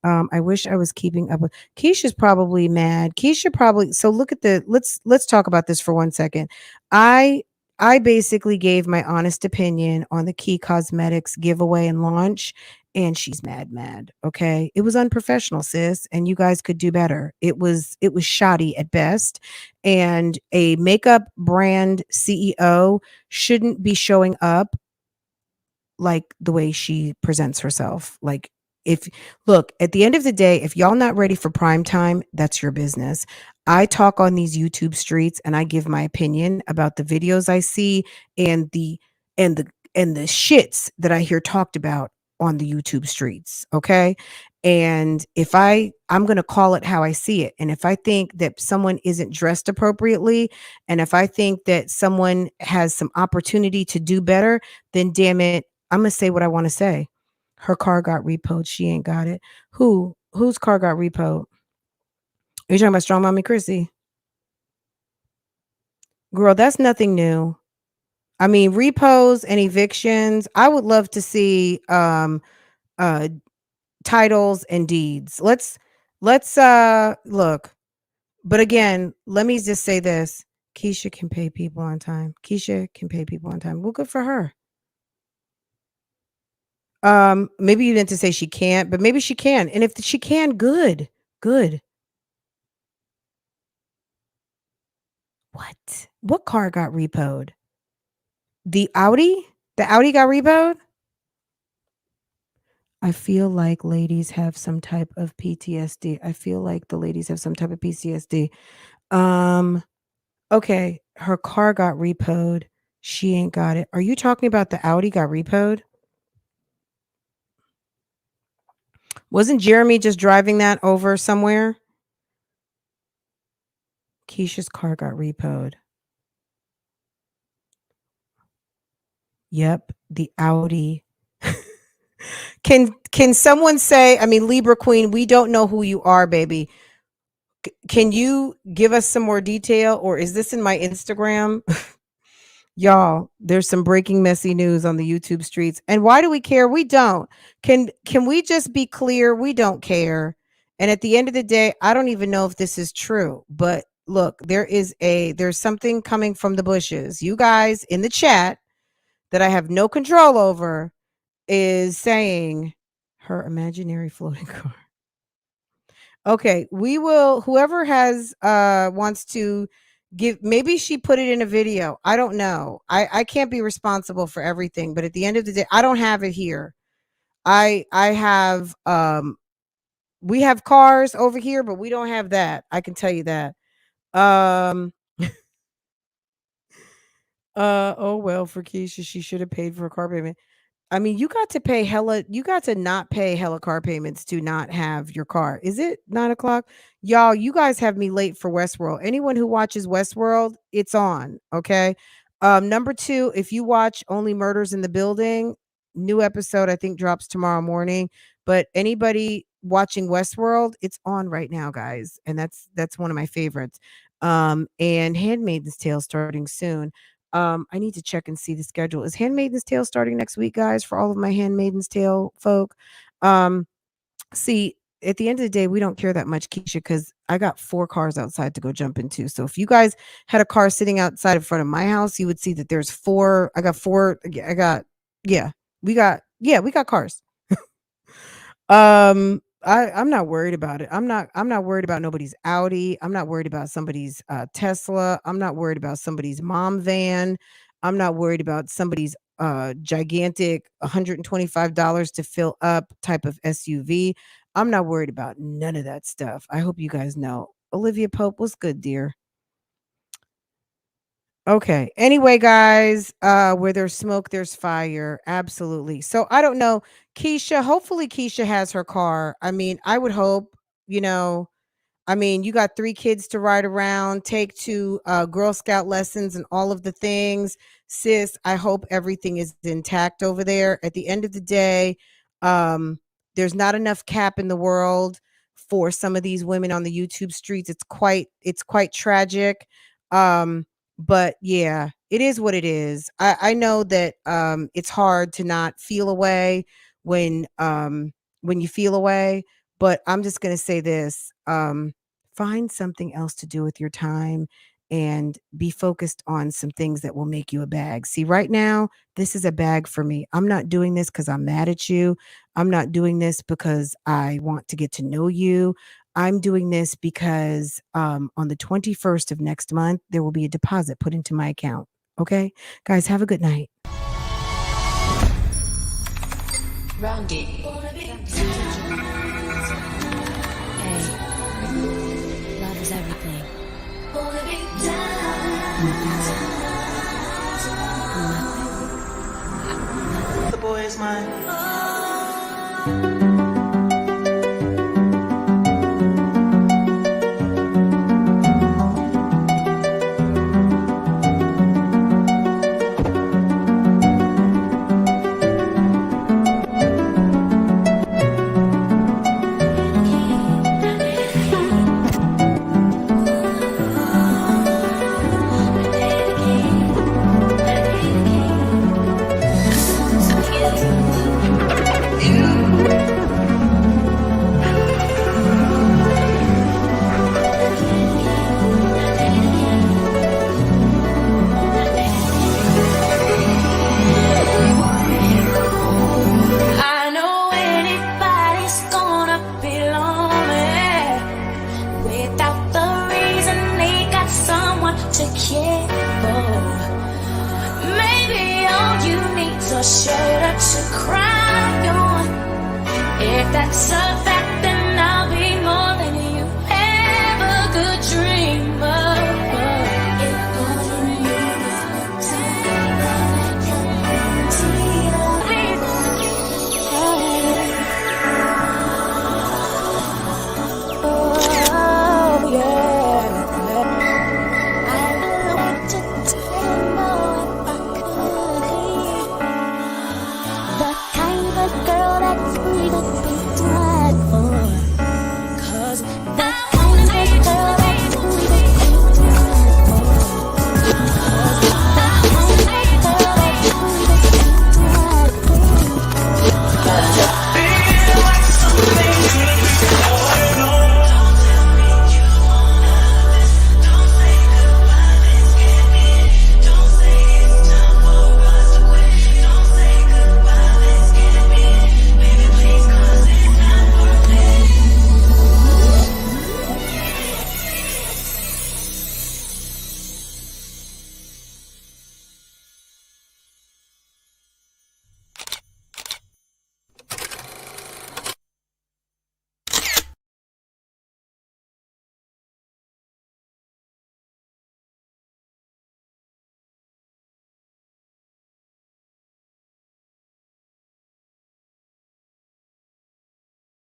Speaker 3: I wish I was keeping up with Keisha's probably mad. Keisha probably so look at the let's talk about this for 1 second. I I basically gave my honest opinion on the Key Cosmetics giveaway and launch, and she's mad. Okay. It was unprofessional, sis, and you guys could do better. It was shoddy at best. And a makeup brand CEO shouldn't be showing up like the way she presents herself. Like, if look, at the end of the day, if y'all not ready for prime time, that's your business. I talk on these YouTube streets and I give my opinion about the videos I see and the shits that I hear talked about on the YouTube streets, okay? And if I'm going to call it how I see it. And if I think that someone isn't dressed appropriately, and if I think that someone has some opportunity to do better, then damn it, I'm gonna say what I want to say. Her car got repoed. She ain't got it. Whose car got repoed? Are you talking about StrongMommyChrissy? Girl, that's nothing new. I mean, repos and evictions. I would love to see uh titles and deeds. Let's look. But again, let me just say this. Keisha can pay people on time. Keisha can pay people on time. Well, good for her. Maybe you meant to say she can't, but maybe she can. And if she can, good. Good. What? What car got repoed? The Audi? The Audi got repoed? I feel like ladies have some type of PTSD. I feel like the ladies have some type of PTSD. Okay, her car got repoed. She ain't got it. Are you talking about the Audi got repoed? Wasn't Jeremy just driving that over somewhere? Keisha's car got repoed. Yep, the Audi. Can someone say, I mean, Libra Queen, we don't know who you are, baby. Can you give us some more detail, or is this in my Instagram? Y'all, there's some breaking messy news on the YouTube streets. And why do we care? We don't. Can we just be clear? We don't care. And at the end of the day, I don't even know if this is true, but look, there's something coming from the bushes. You guys in the chat that I have no control over is saying her imaginary floating car. Okay, we will. Whoever has wants to give. Maybe she put it in a video. I don't know. I can't be responsible for everything. But at the end of the day, I don't have it here. I have we have cars over here, but we don't have that. I can tell you that. Um oh well, for Keisha, she should have paid for a car payment. I mean, you got to not pay hella car payments to not have your car. Is it 9 o'clock? Y'all, you guys have me late for Westworld. Anyone who watches Westworld, it's on. Okay. Number two, if you watch Only Murders in the Building, new episode, I think drops tomorrow morning. But anybody watching Westworld, it's on right now, guys. And that's one of my favorites. And Handmaid's Tale starting soon. I need to check and see the schedule. Is Handmaid's Tale starting next week, guys, for all of my Handmaid's Tale folk? See, at the end of the day, we don't care that much, Keisha, because I got 4 cars outside to go jump into. So if you guys had a car sitting outside in front of my house, you would see that there's 4. I got 4. We got cars. I'm not worried about it. I'm not worried about nobody's Audi. I'm not worried about somebody's Tesla. I'm not worried about somebody's mom van. I'm not worried about somebody's gigantic $125 to fill up type of SUV. I'm not worried about none of that stuff. I hope you guys know. Olivia Pope, what's good, dear? Okay. Anyway, guys, where there's smoke, there's fire. Absolutely. So I don't know. Keisha, hopefully Keisha has her car. I mean, I would hope, you know, I mean, you got 3 kids to ride around, take to Girl Scout lessons and all of the things. Sis, I hope everything is intact over there. At the end of the day, there's not enough cap in the world for some of these women on the YouTube streets. It's quite tragic. But yeah, it is what it is. I know that it's hard to not feel away when you feel away, but I'm just gonna say this. Find something else to do with your time and be focused on some things that will make you a bag. See, right now, this is a bag for me. I'm not doing this because I'm mad at you. I'm not doing this because I want to get to know you. I'm doing this because on the 21st of next month, there will be a deposit put into my account. Okay? Guys, have a good night.
Speaker 1: Roundy. Hey, love is everything.
Speaker 2: The boy is mine.
Speaker 1: I know anybody's gonna be lonely without the reason they got someone to care for. Maybe all you need's a shoulder to cry on. If that's a fact, then